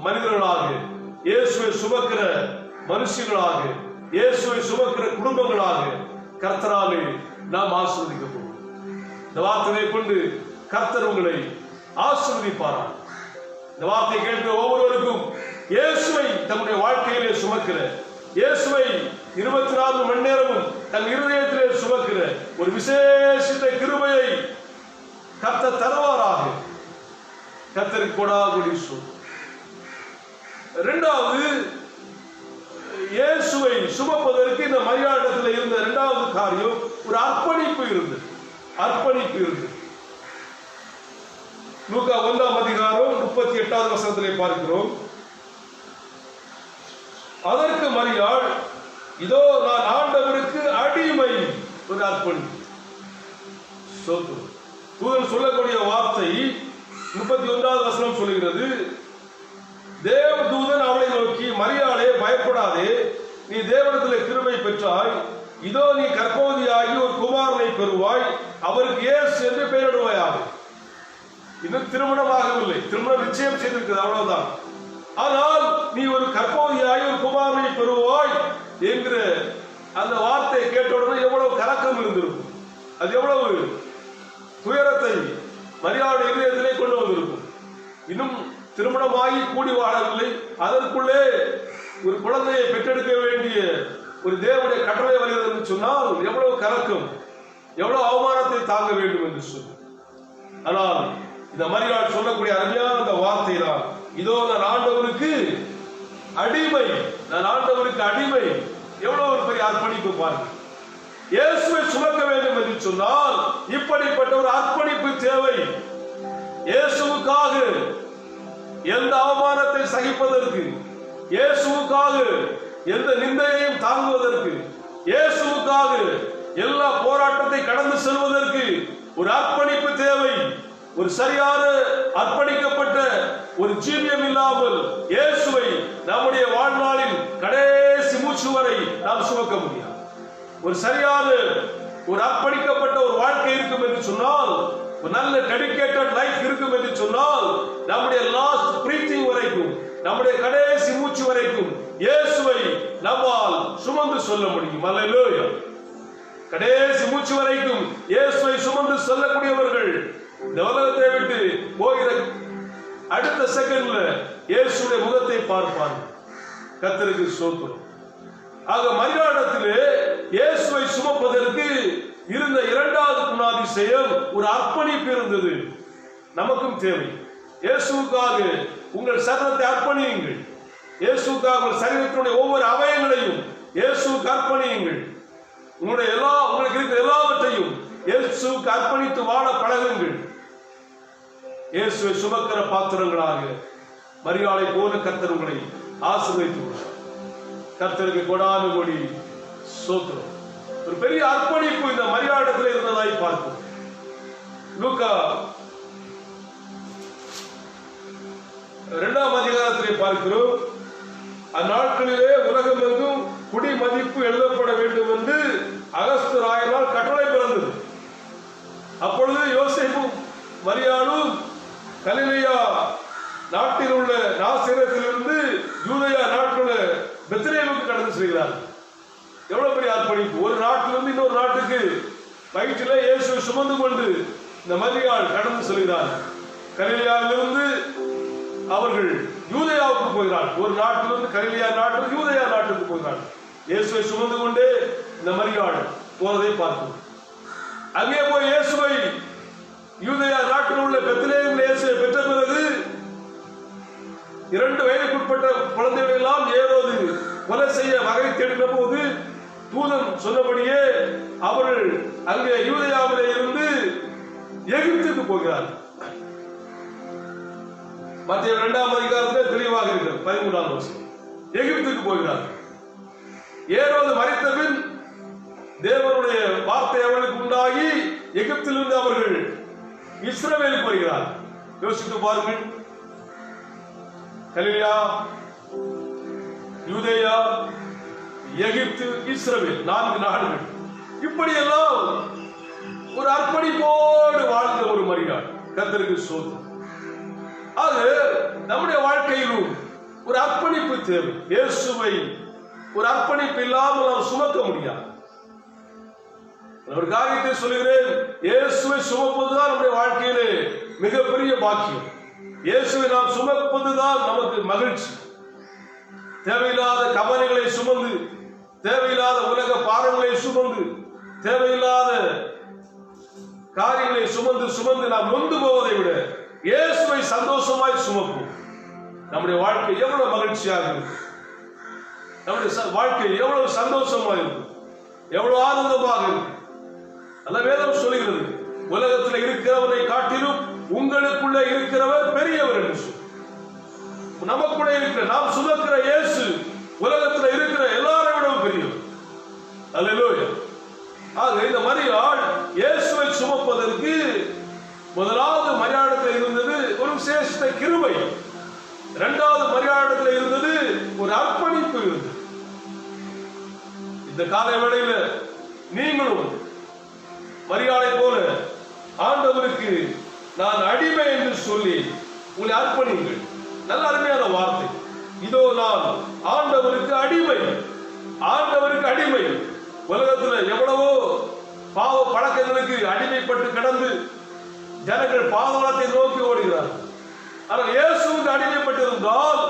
மனிதர்களாக, இயேசுவை சுமக்கிற மனுஷர்களாக, இயேசுவை சுமக்கிற குடும்பங்களாக கர்த்தராலே நாம் ஆசீர்வதிக்கப்படுவோம். இந்த வார்த்தையை கொண்டு கர்த்தர் உங்களை ஆசீர்வதிப்பாராக. இந்த வார்த்தை கேட்கிற ஒவ்வொருவருக்கும் இயேசுவை தம்முடைய வாழ்க்கையிலே சுமக்கிற, இயேசுவை 24 மணி நேரமும் தன் இருதயத்திலே சுமக்கிற ஒரு விசேஷித்த கிருபையை கர்த்தர் தருவாராக. கர்த்தருக்கு கொடாகுடி சொல். இரண்டாவது, இயேசுவை சுமப்பதற்கு இந்த மரியாதத்தில் இருந்த இரண்டாவது காரியம் ஒரு அர்ப்பணிப்பு இருந்தது. அர்ப்பணிப்பு இருந்தது. லூக்கா 1ஆம் அதிகாரம் 38வது வசனத்திலே பார்க்கிறோம். அதற்கு மரியாள், இதோ நான் ஆண்டவருக்கு அடிமை. ஒரு அர்ப்பணிப்பு. தூதன் சொல்லக்கூடிய வார்த்தை 31வது வசனம் சொல்லுகிறது, தேவதூதன் அவளை நோக்கி, மரியாளே பயப்படாதே, நீ தேவனிடத்தில் கிருபை பெற்றாய், இதோ நீ கர்ப்பவதியாகி ஒரு குமாரனை பெறுவாய், அவருக்கு இயேசு என்று பெயரிடுவாயாக. இன்னும் திருமணமாகவில்லை, திருமணம் நிச்சயம் செய்திருக்கிறது, அவ்வளவுதான். ஆனால் நீ ஒரு கர்ப்பவதியாகி ஒரு குமாரனை பெறுவாய் என்கிற அந்த வார்த்தையை கேட்டவுடனே எவ்வளவு கலக்கம் இருந்திருக்கும், அது எவ்வளவு துயரத்தை மரியாதை இதயத்திலே கொண்டு வந்திருக்கும். இன்னும் திருமணமாகி கூடி வாழவில்லை, அதற்குள்ளே ஒரு குழந்தையை பெற்றெடுக்க வேண்டிய ஒரு தேவனுடைய கட்டளை வருகிறது என்று சொன்னால் எவ்வளவு கலக்கம், எவ்வளவு அவமானத்தை தாங்க வேண்டும் என்று சொல்லி. ஆனால் இந்த மரியாள் சொல்லக்கூடிய அருமையான அந்த வார்த்தை தான், இதோ நான் ஆண்டவருக்கு அடிமை, நான் ஆண்டவருக்கு அடிமை. எவ்வளவு ஒரு பெரிய அர்ப்பணிப்பு பாருங்கள். இயேசுவை சுமக்க வேண்டும் என்று சொன்னால் இப்படிப்பட்ட ஒரு அர்ப்பணிப்பு தேவை. இயேசுவுக்காக எந்த அவமானத்தை சகிப்பதற்கு, இயேசுவுக்காக எந்த நிந்தையையும் தாங்குவதற்கு, இயேசுவுக்காக எல்லா போராட்டத்தை கடந்து செல்வதற்கு ஒரு அர்ப்பணிப்பு தேவை. ஒரு சரியான அர்ப்பணிக்கப்பட்ட ஒரு ஜீவியம் இல்லாமல் இயேசுவை நம்முடைய வாழ்நாளின் கடைசி மூச்சு வரை நாம் சுமக்க முடியாது. ஒரு சரியான ஒரு அர்ப்பணிக்கப்பட்ட ஒரு வாழ்க்கை இருக்கும் என்று சொன்னால், ஒரு நல்ல டெடிகேட்டட் லைஃப் இருக்கும் என்று சொன்னால், நம்முடைய லாஸ்ட் பிரீத்திங் வரைக்கும், நம்முடைய கடைசி மூச்சு வரைக்கும் இயேசுவை நம்மால் சுமந்து சொல்ல முடியும். அல்லேலூயா. கடைசி மூச்சு வரைக்கும் இயேசுவை சுமந்து சொல்லக்கூடியவர்கள் இந்த உலகத்தை விட்டு போகிற அடுத்த செகண்ட்ல இயேசுடைய முகத்தை பார்ப்பார்கள். கர்த்தருக்கு ஸ்தோத்திரம். ஆக மரியாதத்திலே இயேசுவை சுமப்பதற்கு இருந்த இரண்டாவது குணாதிசயம் ஒரு அர்ப்பணிப்பு இருந்தது. நமக்கும் தேவை. இயேசுவுக்காக உங்கள் சரீரத்தை அர்ப்பணியுங்கள். இயேசுவுக்காக உங்கள் சரீரத்தினுடைய ஒவ்வொரு அவயங்களையும் இயேசுவுக்கு அர்ப்பணியுங்கள். உங்களுக்கு இருக்கிற எல்லாவற்றையும் இயேசுவுக்கு அர்ப்பணித்து வாழ பழகுங்கள். இயேசுவை சுமக்கிற பாத்திரங்களாக மரியாதை போல கர்த்தர் உங்களை ஆசீர்வதித்து கர்த்தருக்கு கொடானு கோடி ஸ்தோத்திரம். ஒரு பெரிய அர்ப்பணிப்பு இந்த மரியாதத்தில் இருந்ததாய் பார்க்கிறோம். லூக்கா 2ஆம் அதிகாரத்திலே பார்க்கிறோம், அந்நாட்களிலே உலகம் எங்கும் குடி மதிப்பு எழுதப்பட வேண்டும் என்று அகஸ்து ராயனால் கட்டளை பிறந்தது. அப்பொழுது யோசேப்பும் மரியாளும் கலிலேயா நாட்டில் உள்ள நாசரேத்திலிருந்து யூதேயா நாட்டில் உள்ள பெத்லகேமுக்கு கடந்து செல்கிறார்கள். எவ்வளவு பெரிய அர்ப்பணிப்பு! ஒரு நாட்டிலிருந்து இன்னொரு நாட்டுக்கு வயிற்றிலே இயேசுவை சுமந்து கொண்டு இந்த மரியாள் கடந்து செல்கிறார். கலிலேயாவிலிருந்து அவர்கள் யூதேயாவுக்கு போகிறார்கள். ஒரு நாட்டிலிருந்து கலிலேயா நாட்டில் யூதேயா நாட்டுக்கு போகிறார்கள். இயேசுவை சுமந்து கொண்டே இந்த மரியாள் போவதை பார்க்கிறோம். அங்கே போய் இயேசுவை யூதேயா நாட்டில் உள்ள பெத்லகேமில் இயேசுவை பெற்ற பிறகு 2 வயதுக்குட்பட்ட குழந்தைகள் எல்லாம் ஏரோது கொலை செய்ய வகை தேடின போது தூதன் சொன்னபடியே அவர்கள் அங்கே யூதேயாவிலே இருந்து எகிப்துக்கு போகிறார்கள். மத்திய 2ஆம் அதிகாரத்தில் தெளிவாக இருக்கிறது. 13ஆம் வருஷம் எகிப்துக்கு போகிறார்கள். ஏரோது மரித்த பின் தேவனுடைய வார்த்தை அவர்களுக்கு உண்டாகி எகிப்திலிருந்து அவர்கள் இஸ்ரவேலுக்கு வருகிறார்கள். யோசித்து பாருங்கள். கலிலேயா, யூதேயா, எகிப்து, இஸ்ரவேல் 4 நாடுகள். இப்படியெல்லாம் ஒரு அர்ப்பணிப்போடு வாழ்ந்த ஒரு மரியாள். கர்த்தருக்கு ஸ்தோத்திரம். ஆக நம்முடைய வாழ்க்கையிலும் ஒரு அர்ப்பணிப்பு தேவை. இயேசுவை ஒரு அர்ப்பணிப்பு இல்லாமல் நாம் சுமக்க முடியாது. ஒரு காரியத்தை சொல்லுகிறேன், இயேசுவை சுமப்பதுதான் நம்முடைய வாழ்க்கையிலே மிகப்பெரிய பாக்கியம். இயேசுவை நாம் சுமப்பதுதான் நமக்கு மகிழ்ச்சி. தேவையில்லாத கவலைகளை சுமந்து, தேவையில்லாத உலக பாரங்களை சுமந்து, தேவையில்லாத காரியங்களை சுமந்து சுமந்து நாம் நொந்து போவதை விட இயேசுவை சந்தோஷமாய் சுமப்போம். நம்முடைய வாழ்க்கை எவ்வளவு மகிழ்ச்சியாக இருக்கும், நம்முடைய வாழ்க்கை எவ்வளவு சந்தோஷமாக இருக்கும், எவ்வளவு ஆனந்தமாக இருக்கும். அல்ல வேதம் சொல்லுகிறது, உலகத்தில் இருக்கிறவரை காட்டிலும் உங்களுக்குள்ள இருக்கிறவர் பெரியவர் என்று சொல்லி. நமக்குள்ள இருக்கிற நாம் சுமக்கிற இயேசு உலகத்தில் இருக்கிற எல்லாரை விடவும் பெரியவர். அல்லேலூயா. ஆக இந்த மரியாள் இயேசுவை சுமப்பதற்கு முதலாவது மரியாளத்தில் இருந்தது ஒரு விசேஷ கிருபை, இரண்டாவது மரியாளத்தில் இருந்தது ஒரு அர்ப்பணிப்பு இருந்தது. இந்த கால வேளையில நீங்களும் மரியாளை போல ஆண்டவருக்கு நான் அடிமை என்று சொல்லி உங்களை அர்ப்பணிங்கள். நல்ல அருமையான வார்த்தை. இதோ நான் ஆண்டவருக்கு அடிமை, ஆண்டவருக்கு அடிமை. உலகத்தில் எவ்வளவோ பாவ பழக்கங்களுக்கு அடிமைப்பட்டு கிடந்து ஜனங்கள் பாதாளத்தை நோக்கி ஓடுகிறார்கள். ஆனால் இயேசுவுக்கு அடிமைப்பட்டிருந்தால்,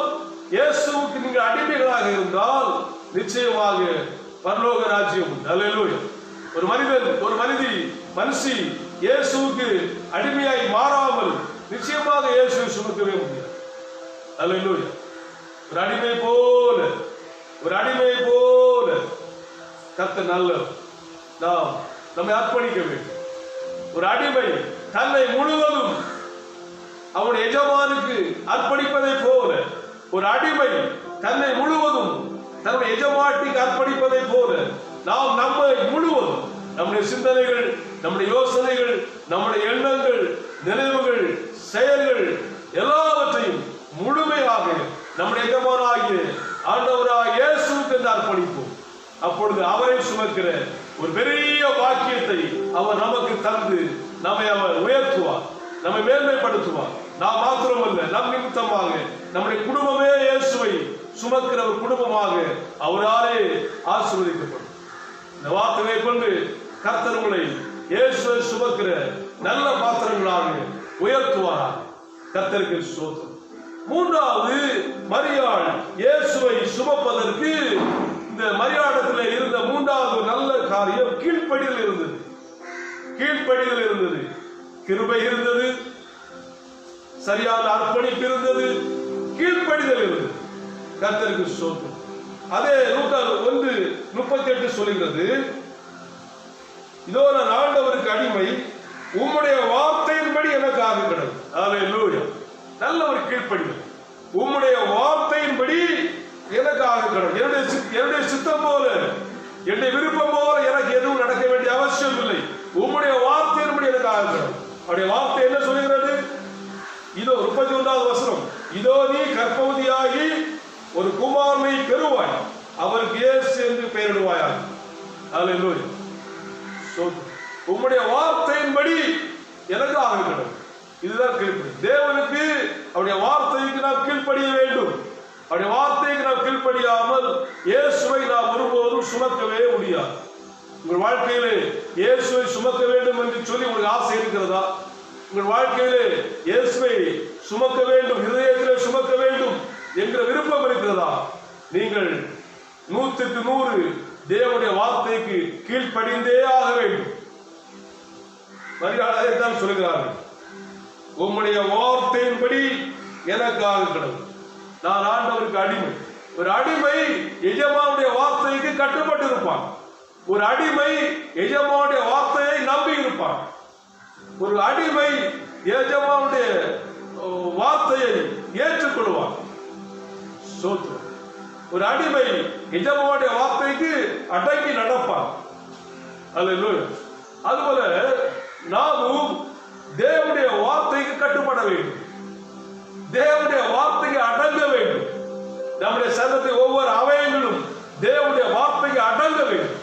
இயேசுவுக்கு நீங்கள் அடிமைகளாக இருந்தால் நிச்சயமாக பரலோக ராஜ்யம். அல்லேலூயா. ஒரு மனிதன், ஒரு மனுஷி இயேசுவுக்கு அடிமையாய் மாறாமல் நிச்சயமாக இயேசுவை சுமக்கவே முடியாது. அல்லேலூயா. ஒரு அடிமை போல, ஒரு அடிமை போல கர்த்தர் நல்லவர். நாம் நம்மை அர்ப்பணிக்க வேண்டும். ஒரு அடிமை தன்னை முழுவதும் அவனுடைய எஜமானுக்கு அர்ப்பணிப்பதை போல, ஒரு அடிமை தன்னை முழுவதும் தன்னுடைய எஜமாட்டிக்கு அர்ப்பணிப்பதை போல நாம் நம்மை முழுவதும், நம்முடைய சிந்தனைகள், நம்முடைய யோசனைகள், நம்முடைய எண்ணங்கள், நினைவுகள், செயல்கள் எல்லாவற்றையும் முழுமையாக நம்முடைய எஜமானாகிய ஆண்டவராகிய இயேசுவுக்கு என்று அர்ப்பணிப்போம். அப்பொழுது அவரை சுமக்கிற ஒரு பெரிய பாக்கியத்தை அவர் நமக்கு தந்து நம்மை அவர் உயர்த்துவார், நம்மை மேன்மைப்படுத்துவார். நாம் மாத்திரமல்ல, நம் நிமித்தமாக நம்முடைய குடும்பமே இயேசுவை சுமக்கிற ஒரு குடும்பமாக அவராலே ஆசீர்வதிக்கப்படும். இந்த வார்த்தையை கொண்டு கர்த்தர் உங்களை இயேசுவை சுமக்கிற நல்ல பாத்திரங்களாக உயர்த்துவாராக. கர்த்தருக்கு ஸ்தோத்திரம். மூன்றாவது, மரியாள் இயேசுவை சுமப்பதற்கு இந்த மரியாளத்தில் இருந்த மூன்றாவது நல்ல காரியம் கீழ்ப்படிதல் இருந்தது. கீழ்ப்படிதல் இருந்தது, கிருபை இருந்தது, சரியான அர்ப்பணிப்பு இருந்தது, கீழ்ப்படிதல் இருந்தது. கர்த்தருக்கு ஸ்தோத்திரம். அதே லூக்கா 1:38 சொல்கிறது, இதோ நான் ஆண்டவருக்கு அடிமை, உம்முடைய வார்த்தையின்படி எனக்கு ஆக கிடக்கும். அல்லேலூயா. நல்ல ஒரு கீழ்ப்படிதல். உம்முடைய வார்த்தையின்படி எனக்கு ஆக கிடக்கும். என்னுடைய சித்தம் போல, என்னுடைய விருப்பம் போல எனக்கு எதுவும் நடக்க வேண்டிய அவசியம் இல்லை. உம்முடைய வார்த்தையின்படி எனக்கு ஆக கிடக்கும். அவருடைய வார்த்தை என்ன சொல்கிறது? இதோ 31வது வசனம், இதோ நீ கர்ப்பவதியாகி ஒரு குமாரனை பெறுவாய், அவருக்கு இயேசு என்று பெயரிடுவாயாக. அல்லேலூயா. உம்முடைய வார்த்தையின்படி எனக்கு ஆக கிடக்கும். இதுதான் கீழ்ப்படி. தேவனுக்கு, அவருடைய வார்த்தைக்கு நாம் கீழ்ப்படிய வேண்டும். அவருடைய வார்த்தைக்கு நாம் கீழ்ப்படியாமல் இயேசுவை நாம் ஒருபோதும் சுமக்கவே முடியாது. உங்கள் வாழ்க்கையிலே இயேசுவை சுமக்க வேண்டும் என்று சொல்லி உங்களுக்கு ஆசை இருக்கிறதா? உங்கள் வாழ்க்கையிலே இயேசுவை சுமக்க வேண்டும், இதயத்திலே சுமக்க வேண்டும் என்கிற விருப்பம் இருக்கிறதா? நீங்கள் 100க்கு 100 தேவனுடைய வார்த்தைக்கு கீழ்ப்படிந்தே ஆக வேண்டும். மரியாதைத்தான் சொல்கிறார்கள், உம்முடைய வார்த்தையின்படி எனக்காக கிடக்கும். நான் ஆண்டவருக்கு அடிமை. ஒரு அடிமை எஜமானுடைய வார்த்தைக்கு கட்டுப்பட்டு இருப்பான். ஒரு அடிமை எஜமானுடைய வார்த்தையை நம்பி இருப்பான். ஒரு அடிமை எஜமானுடைய வார்த்தையை ஏற்றுக்கொள்வான். ஒரு அடிமை எஜமானுடைய வார்த்தைக்கு அடங்கி நடப்பான். அல்லேலூயா. அதுபோல நாமும் தேவனுடைய வார்த்தைக்கு கட்டுப்பட வேண்டும், தேவனுடைய வார்த்தைக்கு அடங்க வேண்டும். நம்முடைய சரீரத்தை ஒவ்வொரு அவயங்களும் தேவனுடைய வார்த்தைக்கு அடங்க வேண்டும்,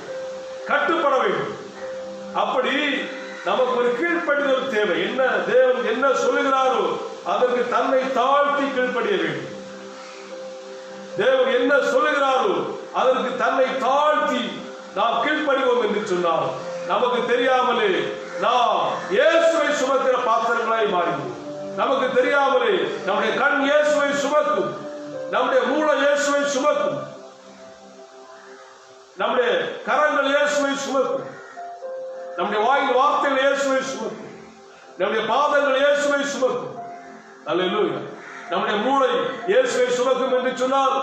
கட்டுப்பட வேண்டும். அப்படி நமக்கு ஒரு கீழ்ப்படிதல் தேவை. என்ன தேவன் என்ன சொல்லுகிறாரோ அதற்கு தன்னை தாழ்த்தி கீழ்ப்படிய வேண்டும். தேவன் என்ன சொல்லுகிறாரோ அதற்கு தன்னை தாழ்த்தி நாம் கீழ்ப்படிவோம் என்று சொன்னார் நமக்கு தெரியாமலே நாம் இயேசுவை சுமக்கிற பாத்திரங்களாய் மாறிடுவோம். நமக்கு தெரியாமலே நம்முடைய கண் இயேசுவை சுமக்கும், நம்முடைய மூளை இயேசுவை சுமக்கும், நம்முடைய கரங்கள் இயேசுவை சுமக்கும், நம்முடைய வாயின் வார்த்தைகள் இயேசுவை சுமக்கும், நம்முடைய பாதங்கள் இயேசுவை சுமக்கும். அல்லேலூயா. நம்முடைய மூளை இயேசுவை சுமக்கும் என்று சொன்னால்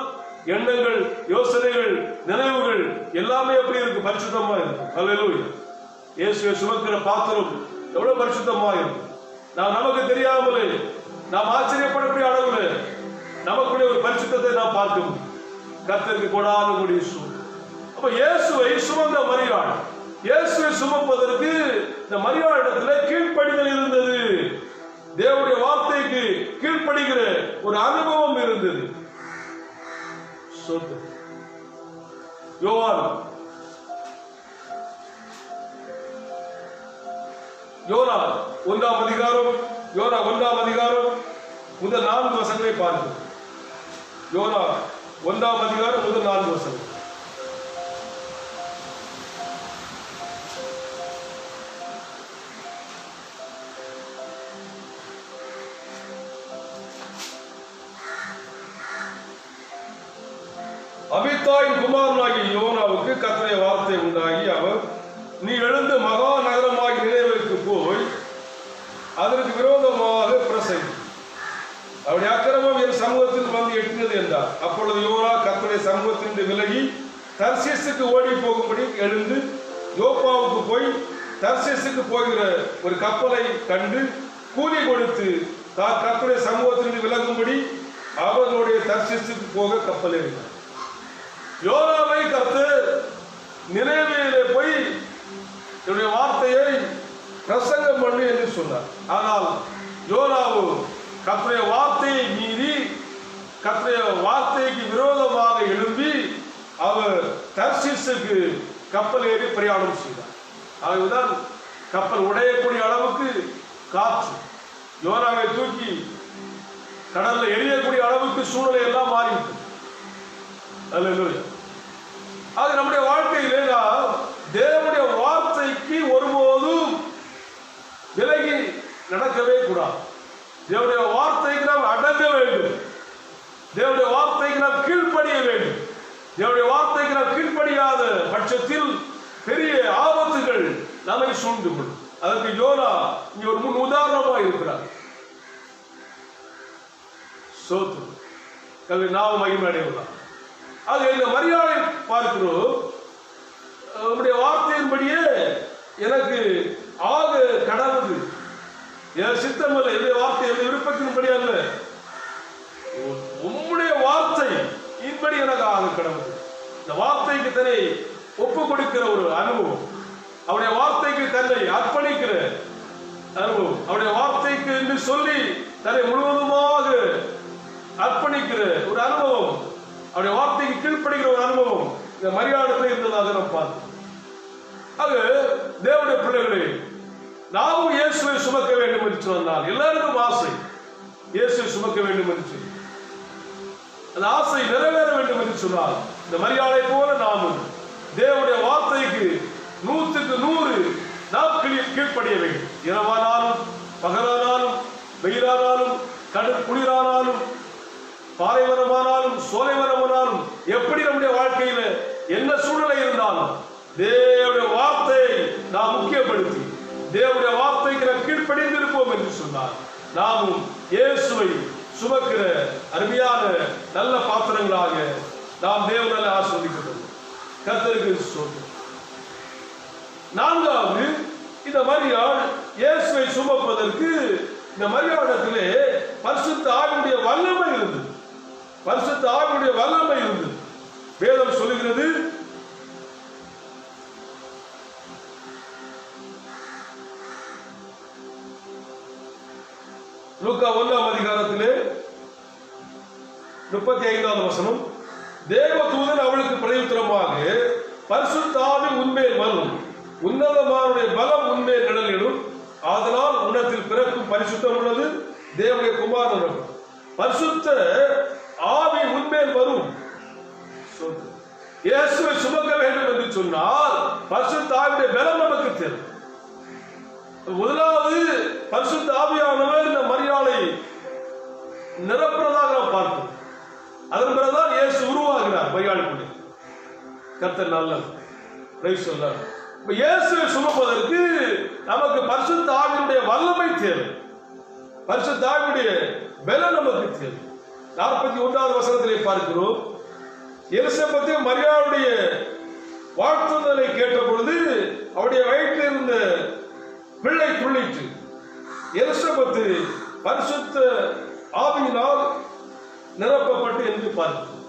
எண்ணங்கள், யோசனைகள், நினைவுகள் எல்லாமே எப்படி இருக்கு? பரிசுத்தமா இருக்கு. அல்லேலூயா. இயேசுவை சுமக்கிற பாத்திரம் எவ்வளவு பரிசுத்தமா இருக்கு. நமக்கு தெரியாமலே நாம் ஆச்சரியப்படக்கூடிய அளவில் நமக்குடைய ஒரு பரிசுத்தத்தை நாம் பார்க்க முடியும். கர்த்தருக்கு கொடாத கூடிய சூழ். அப்ப இயேசுவை சுமந்த மரியாள், இயேசுவை சுமப்பதற்கு இந்த மரியாள் இடத்துல கீழ்ப்படிதல் இருந்தது. தேவனுடைய வார்த்தைக்கு கீழ்ப்படுகிற ஒரு அனுபவம் இருந்தது. யோனா 1ஆம் அதிகாரம், யோனா 1ஆம் அதிகாரம் முதல் 4 வசனங்களை பாருங்கள். யோனா 1ஆம் அதிகாரம் முதல் 4 வசனம். அமித்தாயின் குமாரனாகிய யோனாவுக்கு கர்த்தருடைய வார்த்தை உண்டாகி, அவர், நீ எழுந்து மகா நகரமாகி நினைவுக்கு போய் அதற்கு விரோதமாக பிரசங்கி, அவருடைய அக்கிரமம் என் சமூகத்தில் வந்து எட்டினது என்றார். அப்பொழுது யோனா கர்த்தருடைய சமூகத்திலிருந்து விலகி தர்சீசுக்கு ஓடி போகும்படி எழுந்து யோப்பாவுக்கு போய் தர்சீசுக்கு போகிற ஒரு கப்பலை கண்டு கூலி கொடுத்து கர்த்தருடைய சமூகத்திலிருந்து விலகும்படி அவர்களுடைய தர்சீசுக்கு போக கப்பல் ஏறினார். யோனாவை கர்த்தர் நினைவிலே போய் என்னுடைய வார்த்தையை பிரசங்கம் பண்ணு என்று சொன்னார். ஆனால் யோனாவு கர்த்தருடைய வார்த்தையை மீறி கர்த்தருடைய வார்த்தைக்கு விரோதமாக எழும்பி அவர் தர்சீசுக்கு கப்பல் ஏறி பிரயாணம் செய்தார். ஆகவேதான் கப்பல் உடையக்கூடிய அளவுக்கு காற்று யோனாவை தூக்கி கடல்ல எரியக்கூடிய அளவுக்கு சூழ்நிலை எல்லாம் மாறிவிட்டது. அல்லேலூயா. அது நம்முடைய வாழ்க்கையிலே நாம் தேவனுடைய வார்த்தைக்கு ஒருபோதும் விலகி நடக்கவே கூடாது. தேவனுடைய வார்த்தைக்கு நாம் அடங்க வேண்டும். தேவனுடைய வார்த்தைக்கு நாம் கீழ்ப்படிய வேண்டும். தேவனுடைய வார்த்தைக்கு நாம் கீழ்ப்படியாத பட்சத்தில் பெரிய ஆபத்துகள் நம்மை சூழ்ந்து கொள்ளும். அதற்கு யோனா இங்க ஒரு முன் உதாரணமாக இருக்கிறார். சோத்து கல்வி நாம் மகிமை அடையலாம். அது இந்த மரியாதை பார்க்கிறோம். உங்களுடைய வார்த்தையின்படியே எனக்கு ஆக கடவுது, என் சித்தம் அல்ல, என்னுடைய வார்த்தை என்னுடைய விருப்பத்தின்படி அல்ல, உம்முடைய வார்த்தை இப்படி எனக்கு ஆக கடவுது. இந்த வார்த்தைக்கு தன்னை ஒப்பு கொடுக்கிற ஒரு அனுபவம், அவருடைய வார்த்தைக்கு தன்னை அர்ப்பணிக்கிற அனுபவம், அவருடைய வார்த்தைக்கு என்று சொல்லி தன்னை முழுவதுமாக அர்ப்பணிக்கிற ஒரு அனுபவம், அவருடைய வார்த்தைக்கு கீழ்ப்படுகிற ஒரு அனுபவம் இந்த மரியாதையில் இருந்ததாக நாம் பார்த்தோம். ஆக தேவனுடைய பிள்ளைகளே, நாமும் இயேசுவை சுமக்க வேண்டும் என்று சொன்னால் எல்லாருக்கும் ஆசை இயேசுவை சுமக்க வேண்டும் என்று சொல்லி அந்த ஆசை நிறைவேற வேண்டும் என்று சொன்னால் இந்த மரியாதை போல நாமும் தேவனுடைய வார்த்தைக்கு 100க்கு 100 நாம் கீழ்ப்படிய வேண்டும். இரவானாலும் பகலானாலும் வெயிலானாலும் கடும் குளிரானாலும் பாலைவனமானாலும் சோலைவனமானாலும் எப்படி நம்முடைய வாழ்க்கையில என்ன சூழ்நிலை இருந்தாலும் தேவனுடைய வார்த்தையை நாம் முக்கியப்படுத்தி தேவனுடைய வார்த்தைக்கு நாம் கீழ்ப்படிந்திருப்போம் என்று சொன்னார் நாமும் இயேசுவை சுமக்கிற அருமையான நல்ல பாத்திரங்களாக நாம் தேவனால ஆசீர்வதிக்கப்படும். கர்த்தருக்கு ஸ்தோத்திரம். 4வது, இந்த மரியாள் இயேசுவை சுமப்பதற்கு இந்த மரியாளிடத்திலே பரிசுத்த ஆவியுடைய வல்லமை இருந்தது. பரிசுத்த ஆவியுடைய வல்லமை இருந்தது. வேதம் சொல்லுகிறது, லூக்கா 1ஆம் அதிகாரத்திலே 35வது வசனம், தேவதூதன் அவளுக்கு பிரதியுத்தரமாக, பரிசுத்த ஆவி உன்மேல் வரும், உன்னதமானுடைய பலம் உன்மேல் நிழலிடும், அதனால் உன்னத்தில் பிறக்கும் பரிசுத்தம் உள்ளது, தேவனுடைய குமாரன். பரிசுத்த ஆவி உன்மேல் வரும். இயேசுவை சுமக்க வேண்டும் என்று சொன்னால் பரிசுத்த ஆவியுடைய பலம் நமக்கு தேவை. முதலாவது பரிசுத்த ஆவியானவர் இந்த மரியாளை நிரப்புறதாக நாம் பார்க்கிறோம். அதன் பிறகுதான் இயேசு உருவாகிறார் மரியாளுக்குள்ளே. கர்த்தர் நல்லவர். Praise the Lord. இயேசுவை சுமப்பதற்கு நமக்கு பரிசுத்த ஆவியுடைய வல்லமை தேவை. பரிசுத்த ஆவியுடைய பலம் நமக்கு தேவை. 41வது வசனத்திலே பார்க்கிறோம். எலிசபெத் மரியாளுடைய வாழ்த்துதலை கேட்ட பொழுது அவருடைய வயிற்றில் இருந்த பிள்ளை துள்ளிற்று. எலிசபெத் பரிசுத்த ஆவியினால் நிரப்பப்பட்டு என்று பார்க்கிறோம்.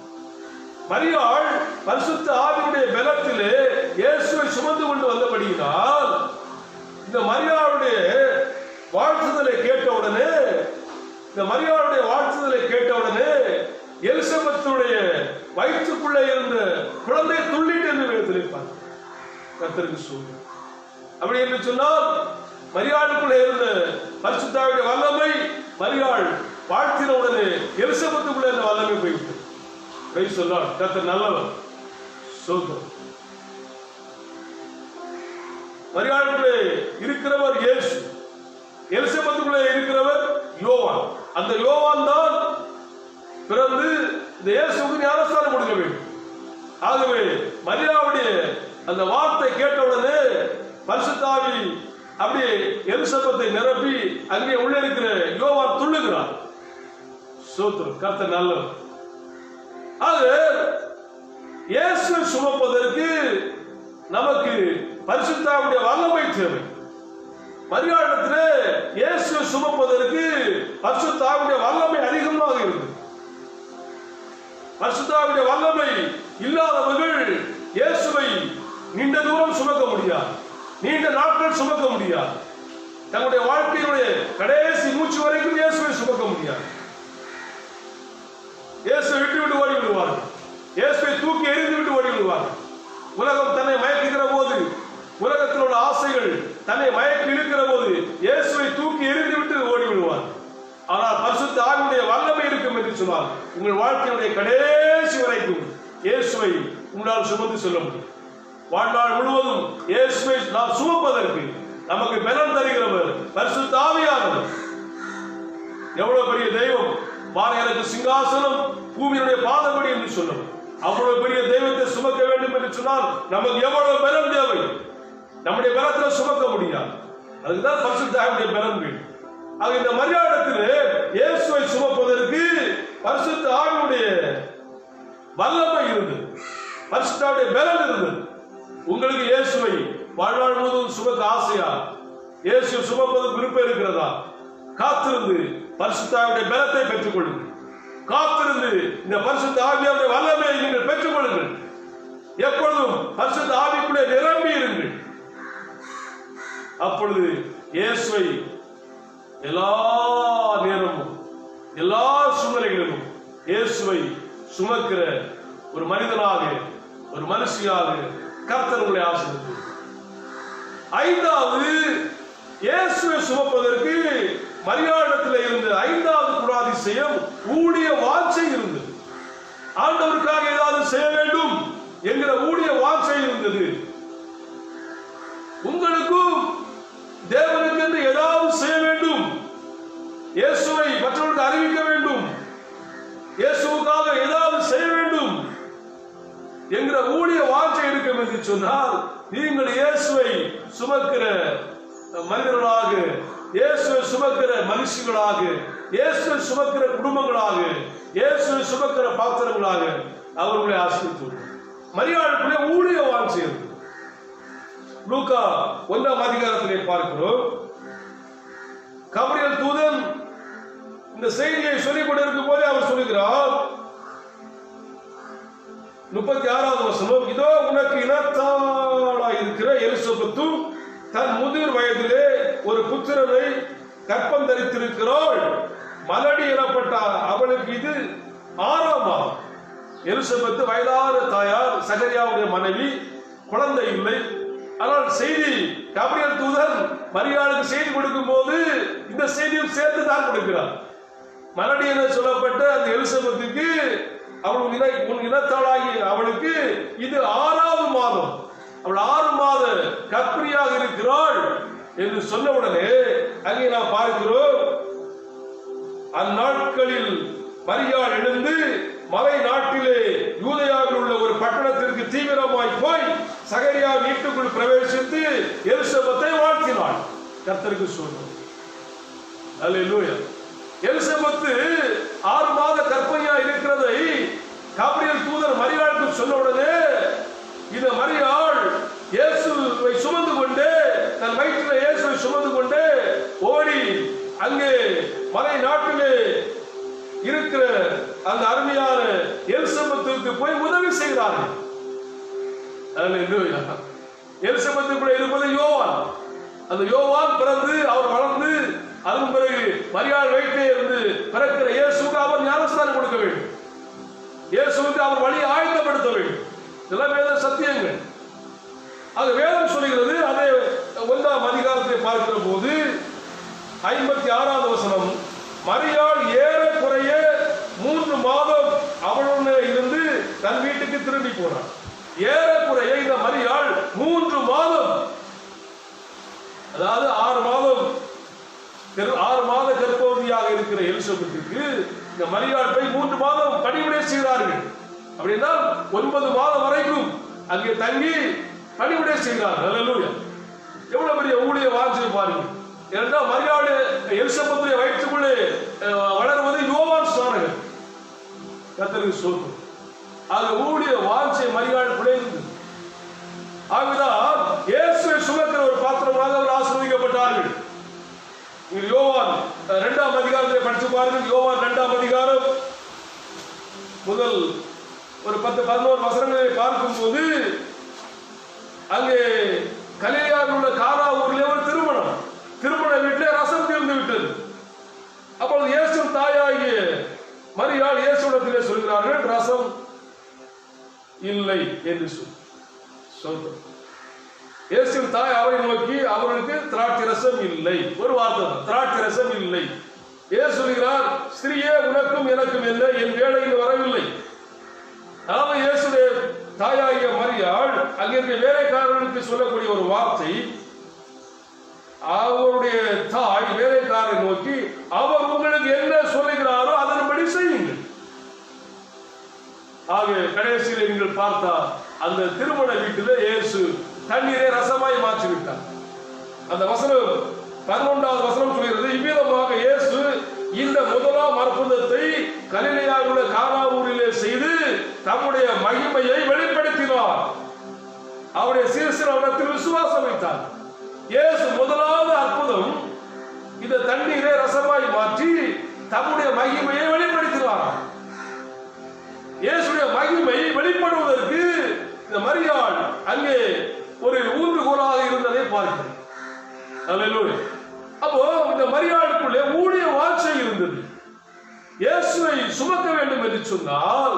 மரியாள் பரிசுத்த ஆவியுடைய பலத்திலே இயேசுவை சுமந்து கொண்டு வந்தபடியினால் இந்த மரியாளுடைய வாழ்த்துதலை கேட்டவுடனே எலிசபெத்துடைய வயிற்றுக்குள்ளே இருந்த குழந்தை துள்ளிட்டு என்று வேதத்திலே பார்க்கிறோம். கர்த்தருக்கு ஸ்தோத்திரம். அப்படி என்று சொன்னால் மரியாளுக்குள்ளே இருந்த பரிசுத்த ஆவியுடைய வல்லமை மரியாள் வாழ்த்தின உடனே எலிசபெத்துக்குள்ளே இருந்த வல்லமை போய்விட்டது. Praise the Lord. கர்த்தர் நல்லவர். ஸ்தோத்திரம். மரியாளுக்குள்ளே இருக்கிறவர் இயேசு, எலிசபெத்துக்குள்ளே இருக்கிறவர் யோவான். அந்த யோவான் தான் பிறந்து இந்த இயேசுவுக்கு ஞானஸ்நானம் கொடுக்க வேண்டும். ஆகவே மரியாளுடைய அந்த வார்த்தை கேட்டவுடனே பரிசுத்த ஆவி அப்படியே எலிசபெத்தை நிரப்பி அங்கே உள்ள இருக்கிற யோவான் துள்ளுகிறார். ஸ்தோத்திரம். கர்த்தர் நல்லவர். ஆக இயேசுவை சுமப்பதற்கு நமக்கு பரிசுத்த ஆவியுடைய வல்லமை தேவை. மரியாளிடத்திலே இயேசுவை சுமப்பதற்கு பரிசுத்த ஆவியுடைய வல்லமை அதிகமாக இருந்தது. பரிசுத்த ஆவியுடைய வல்லமை இல்லாதவர்கள் இயேசுவை நீண்ட தூரம் சுமக்க முடியாது, நீண்ட நாட்கள் சுமக்க முடியாது. தங்களுடைய வாழ்க்கையுடைய கடைசி மூச்சு வரைக்கும் இயேசுவை சுமக்க முடியாது. இயேசுவை விட்டு ஓடி விடுவார்கள். இயேசுவை தூக்கி எறிந்து விட்டு ஓடி விடுவார்கள். உலகம் தன்னை மயக்குகிற போது, உலகத்தில் உள்ள ஆசைகள் தன்னை மயக்கி இழுக்கிற போது இயேசுவை தூக்கி எறிந்து விட்டு ஓடி விடுவார்கள். ஆனால் பரிசுத்த ஆவியுடைய வல்லமை இருக்கும் என்று சொன்னால் உங்கள் வாழ்க்கையுடைய கடைசி வரைக்கும் இயேசுவை உங்களால் சுமந்து செல்ல முடியும். வாழ்நாள் முழுவதும் இயேசுவை நாம் சுமப்பதற்கு நமக்கு பலன் தருகிறவர் பரிசுத்த ஆவியானவர். எவ்வளவு பெரிய தெய்வம்! எனக்கு சிங்காசனம் பூமியுடைய பாதபடி என்று சொன்னவர். அவ்வளவு பெரிய தெய்வத்தை சுமக்க வேண்டும் என்று சொன்னால் நமக்கு எவ்வளவு பலம் தேவை? நம்முடைய பலத்தில் சுமக்க முடியாது. அதுதான் பரிசுத்த ஆவியுடைய பலம் வேண்டும். ஆக இந்த மரியாதத்திலே இயேசுவை சுமப்பதற்கு பரிசுத்த ஆவியுடைய வல்லமை இருந்தது, பரிசுத்த ஆவியுடைய பலம் இருந்தது. உங்களுக்கு இயேசுவை வாழ்நாள் முழுவதும் சுமக்க ஆசையா? இயேசு சுமப்பது விருப்பம் இருக்கிறதா? காத்திருந்து பரிசுத்த ஆவியுடைய பலத்தை பெற்றுக் கொள்ளுங்கள். காத்திருந்து இந்த பரிசுத்த ஆவியுடைய வல்லமையை நீங்கள் பெற்றுக் கொள்ளுங்கள். எப்பொழுதும் பரிசுத்த ஆவிக்குள்ளே நிரம்பி இருங்கள். அப்பொழுது இயேசுவை எல்லா நேரமும் எல்லா சூழ்நிலைகளிலும் இயேசுவை சுமக்கிற ஒரு மனிதனாக, ஒரு மனுஷியாக கர்த்தர் உங்களை ஆசீர்வதிப்பார். ஐந்தாவது, இயேசுவை சுமப்பதற்கு மரியாதத்தில் இருந்த ஐந்தாவது குணாதிசயம் ஊழிய வாஞ்சை இருந்தது. ஆண்டவருக்காக ஏதாவது செய்ய வேண்டும் என்கிற ஊழிய வாஞ்சை இருந்தது. உங்களுக்கும் தேவனுக்கு என்று ஏதாவது செய்ய வேண்டும், இயேசுவை மற்றவர்களுக்கு அறிவிக்க வேண்டும், இயேசுவுக்காக ஏதாவது செய்ய வேண்டும் என்கிற ஊழிய வாஞ்சை இருக்கும் என்று சொன்னால் நீங்கள் இயேசுவை சுமக்கிற மனிதர்களாக, இயேசுவை சுமக்கிற மனுஷங்களாக, இயேசுவை சுமக்கிற குடும்பங்களாக, இயேசுவை சுமக்கிற பாத்திரங்களாக அவர்களை ஆசீர்வதித்து மரியாதைக்குள்ளே ஊழிய வாஞ்சை இருக்கு. லூக்கா 1ஆம் அதிகாரத்திலே பார்க்கிறோம். கபிரியேல் தூதன் இந்த செய்தியை சொல்லிக் கொண்டிருக்கும் போது அவர் சொல்லுகிறார், 36வது வசனம், இதோ உனக்கு இனத்தாளாய் இருக்கிற எலிசபெத்து தன் முதிர் வயதிலே ஒரு புத்திரனை கற்பம் தரித்திருக்கிறாள். மலடி எனப்பட்ட அவளுக்கு இது 6ஆம் மாதம். எலிசபெத்து வயதான தாயார், சகரியாவுடைய மனைவி, குழந்தை இல்லை. ஆனால் செய்தி கபிரியேல் தூதன் மரியாளுக்கு செய்தி கொடுக்கும் போது இந்த செய்தியும் சேர்த்து தான் கொடுக்கிறார். மலடி என சொல்லப்பட்ட அந்த எலிசபெத்துக்கு அவள் உன் இனத்தாளாகி அவளுக்கு இது 6வது மாதம், அவள் 6 மாத கர்ப்பிணியாக இருக்கிறாள் என்று சொன்னவுடனே அங்கே நாம் பார்க்கிறோம், அந்நாட்களில் மரியாள் எழுந்து மலை நாட்டிலே யூதேயாவில் உள்ள ஒரு பட்டணத்திற்கு தீவிரமாய் போய் சகரியா வீட்டுக்குள் பிரவேசித்து எலிசபெத்தை வாழ்த்தினாள். கர்த்தருக்கு சொல்லும். அல்லேலூயா. எலிசபெத்து 6 மாத கர்ப்பிணியா இருக்கிறதை காபிரியல் தூதர் மரியாளுக்கு சொன்னவுடனே இந்த மரியாள் இயேசுவை சுமந்து கொண்டு, தன் வயிற்றில் இயேசுவை சுமந்து கொண்டு ஓடி அங்கே மலை நாட்டிலே இருக்கிற அந்த அருமையான எலிசபெத்துக்கு போய் உதவி செய்கிறார்கள். எலிசபெத்து கூட இருப்பது யோவான். அந்த யோவான் பிறந்து அவர் வளர்ந்து அதன் பிறகு மரியாள் வயிற்றிலே இருந்து பிறக்கிற இயேசுக்கு அவர் ஞானஸ்தானம் கொடுக்க வேண்டும். இயேசுக்கு அவர் வழி ஆயத்தப்படுத்த வேண்டும். இதெல்லாம் வேத சத்தியங்கள். அது வேதம் சொல்லுகிறது. அதை 1ஆம் அதிகாரத்தை பார்க்கிற போது 56வது வசனம், மரியாள் ஏறக்குறைய 3 மாதம் அவளுடைய இருந்து தன் வீட்டுக்கு திரும்பி போனாள். ஏறக்குறைய இந்த மரியாள் 3 மாதம், அதாவது 6 மாத கர்ப்பவதியாக இருக்கிற எலிசபெத்துக்கு இந்த மரியாள் போய் 3 மாதம் பணிவிடை செய்தார்கள். அப்படின்னா 9 மாதம் வரைக்கும் அங்கே தங்கி பணிவிடை செய்தார்கள். அல்லேலூயா. எவ்வளவு பெரிய ஊழிய வாஞ்சை பாருங்க. ஏனென்றால் மரியாள் எலிசபெத்துடைய வயிற்றுக்குள்ளே வளருவது யோவான் ஸ்நானகர். கர்த்தருக்கு ஸ்தோத்திரம். அது ஊழிய வாஞ்சை மரியாள் குறைந்தது. ஆகவேதான் இயேசுவை சுமக்கிற ஒரு பாத்திரமாக அவர் ஆசீர்வதிக்கப்பட்டார்கள். யோவான் 2ஆம் அதிகாரத்தை படித்து பாருங்கள். யோவான் 2ஆம் அதிகாரம் முதல் ஒரு 10-11 வசனங்களை பார்க்கும் போது அங்கே கலிலேயாவில் உள்ள கானா ஊரிலே ஒரு திருமண வீட்டிலே ரசம் தீர்ந்து விட்டது. அப்பொழுது இயேசு தாயாகிய மரியாள் இயேசுவிடத்திலே சொல்கிறார்கள், ரசம் இல்லை என்று சொல்றார். இயேசுவின் தாய் அவரை நோக்கி, அவர்களுக்கு திராட்சை ரசம் இல்லை. ஒரு வார்த்தை, திராட்சை ரசம் இல்லை. இயேசு சொல்கிறார், ஸ்திரியே உனக்கும் எனக்கும் என்ன, என் வேலையில் வரவில்லை. அதாவது இயேசுடைய தாயாகிய மரியாள் அங்கே இருக்க வேலைக்காரர்களுக்கு சொல்லக்கூடிய ஒரு வார்த்தை, அவருடைய தாய் வேலைக்காரரை நோக்கி, அவர் உங்களுக்கு என்ன சொல்லுகிறாரோ அதன்படி செய்யுங்கள். ஆக கடைசியில் நீங்கள் பார்த்தா அந்த திருமண வீட்டில் இயேசு தண்ணீரை ரசமாய் மாற்றிவிட்டார். அந்த வசனம் 11வது வசனம் சொல்கிறது, இவ்விதமாக இயேசு இந்த முதலாம் அற்புதத்தை கலிலேயாவில் உள்ள கானா ஊரிலே செய்து தம்முடைய மகிமையை வெளிப்படுத்தினார். அவருடைய சீசர் அவரிடத்தில் விசுவாசம் வைத்தார். இயேசு முதலாவது அற்புதம் இந்த தண்ணீரை ரசமாய் மாற்றி தம்முடைய மகிமையை வெளிப்படுத்தினார். இயேசுடைய மகிமை வெளிப்படுவதற்கு இந்த மரியாள் அங்கே ஒரு ஊன்றுகோலாக இருந்ததை பார்க்கிறோம். அல்லேலூயா. அப்போ இந்த மரியாளுக்குள்ளே ஊழிய வாஞ்சை இருந்தது. இயேசுவை சுமக்க வேண்டும் என்று சொன்னால்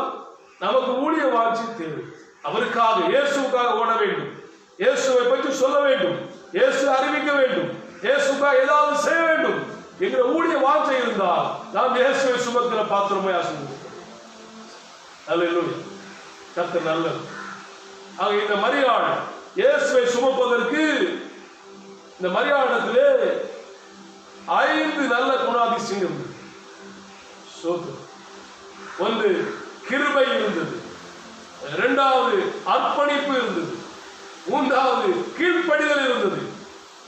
நமக்கு ஊழிய வாஞ்சை தேவை. அவருக்காக இயேசுக்காக ஓட வேண்டும், இயேசுவை பற்றி சொல்ல வேண்டும், இயேசு அறிவிக்க வேண்டும், இயேசுக்காக ஏதாவது செய்ய வேண்டும் என்கிற ஊழிய வாஞ்சை இருந்தால் நாம் இயேசுவை சுமக்கிற பாத்திரமே ஆசீர்வதிக்கிறோம். அல்லேலூயா. கர்த்தர் நல்லவர். ஆக இந்த மரியாள் இயேசுவை சுமப்பதற்கு இந்த மரியாளிடத்திலே 5 நல்ல குணாதிசயங்கள் இருந்தது. ஒன்று கிருபை இருந்தது, 2வது அர்ப்பணிப்பு இருந்தது, 3வது கீழ்ப்படிதல் இருந்தது,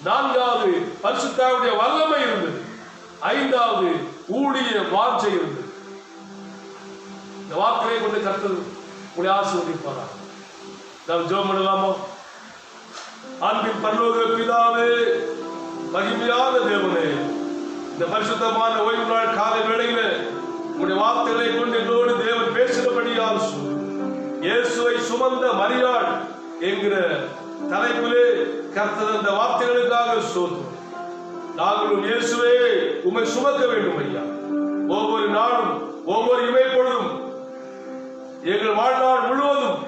4வது பரிசுத்தாவுடைய வல்லமை இருந்தது, 5வது ஊழிய வாஞ்சை இருந்தது. இந்த வார்த்தையை கொண்டு கர்த்தர் உங்களை ஆசீர்வதிப்பாரா? நாம் ஜெபம் பண்ணலாமா? அன்பின் பரலோக பிதாவே, மகிமையான தேவனே, இந்த பரிசுத்தமான ஓய்வு நாள் காலை வேளையில உங்களுடைய வார்த்தைகளை கொண்டு எங்களோடு தேவன் பேசினபடியால் இயேசுவை சுமந்த மரியாள் என்கிற தலைப்பிலே கர்த்தர் அந்த வார்த்தைகளுக்காக ஸ்தோத்திரம். நாங்களும் இயேசுவே உம்மை சுமக்க வேண்டும் ஐயா. ஒவ்வொரு நாளும் ஒவ்வொரு இமைப்பொழுதும் எங்கள் வாழ்நாள் முழுவதும்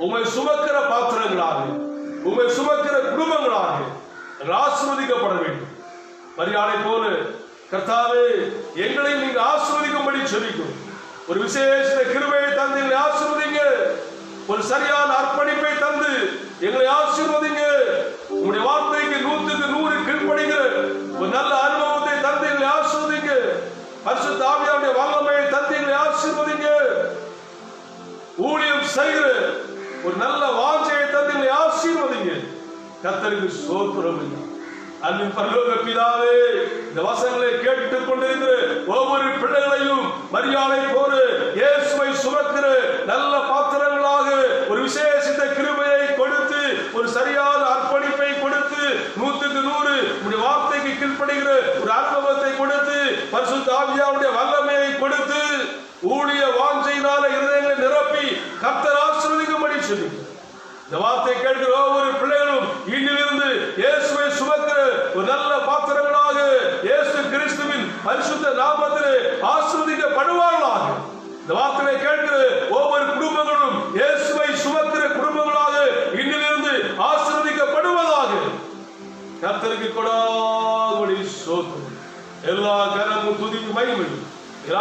உம்மை சுமக்கிற பாத்திரங்களாக, உம்மை சுமக்கிற குடும்பங்களாக ஆசீர்வதிக்கப்பட வேண்டும். மரியாதை போல கர்த்தாவே எங்களை நீங்க ஆசீர்வதிக்கும்படி ஜெபிக்கிறோம். ஒரு விசேஷ கிருபையை தந்து எங்களை ஆசீர்வதிங்க. ஒரு சரியான அர்ப்பணிப்பை தந்து எங்களை ஆசீர்வதிங்க. உங்களுடைய வார்த்தைக்கு 100க்கு 100 கீழ்ப்படிகிற ஒரு நல்ல அனுபவத்தை தந்து எங்களை ஆசீர்வதிங்க. பரிசுத்த ஆவியாருடைய வல்லமையை தந்து எங்களை ஆசீர்வதிங்க. ஊழியம் செய்கிற ஒரு நல்ல வாஞ்சையை தந்து எங்களை ஆசீர்வதிங்க. கர்த்தருக்கு ஸ்தோத்திரம். அன்பின் பரலோக பிதாவே, இந்த வசனங்களை கேட்டுக் கொண்டிருக்கிற ஒவ்வொரு பிள்ளைகளையும் மரியாதை போல இயேசுவை சுமக்கிற நல்ல பாத்திரங்களாக ஒரு விசேஷித்த கிருபையை கொடுத்து, ஒரு சரியான அர்ப்பணிப்பை கொடுத்து, 100க்கு 100 உடைய வார்த்தைக்கு கீழ்ப்படுகிற ஒரு அனுபவத்தை கொடுத்து, பரிசுத்த ஆவியாருடைய வல்லமையை கொடுத்து, ஊழிய வாஞ்சையினால இருதயங்களை நிரப்பி கர்த்தர் ஆசீர்வதிக்கும்படி சொல்லி இந்த வார்த்தை கேட்கிற ஒவ்வொரு பிள்ளைகளும் இன்றிலிருந்து இயேசுவை சுமக்கிற ஒரு நல்ல பாத்திரங்களாக இயேசு கிறிஸ்துவின் பரிசுத்த நாமத்திலே ஆசீர்வதிக்கப்படுவார்களாக. இந்த வார்த்தையை கேட்கிற ஒவ்வொரு குடும்பங்களும் இயேசுவை சுமக்கிற குடும்பங்களாக இன்றிலிருந்து ஆசீர்வதிக்கப்படுவதாக. கர்த்தருக்கு கொடாதபடி ஸ்தோத்திரம். எல்லா கனமும் துதியும் மகிமையும்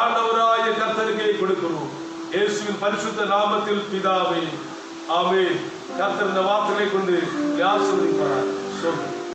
ஆண்டவராய கர்த்தருக்கே கொடுக்கிறோம். இயேசுவின் பரிசுத்த நாமத்தில் பிதாவே, ஆமென். கர்த்தர் இந்த வார்த்தைகளை கொண்டு ஆசீர்வதிப்பார்.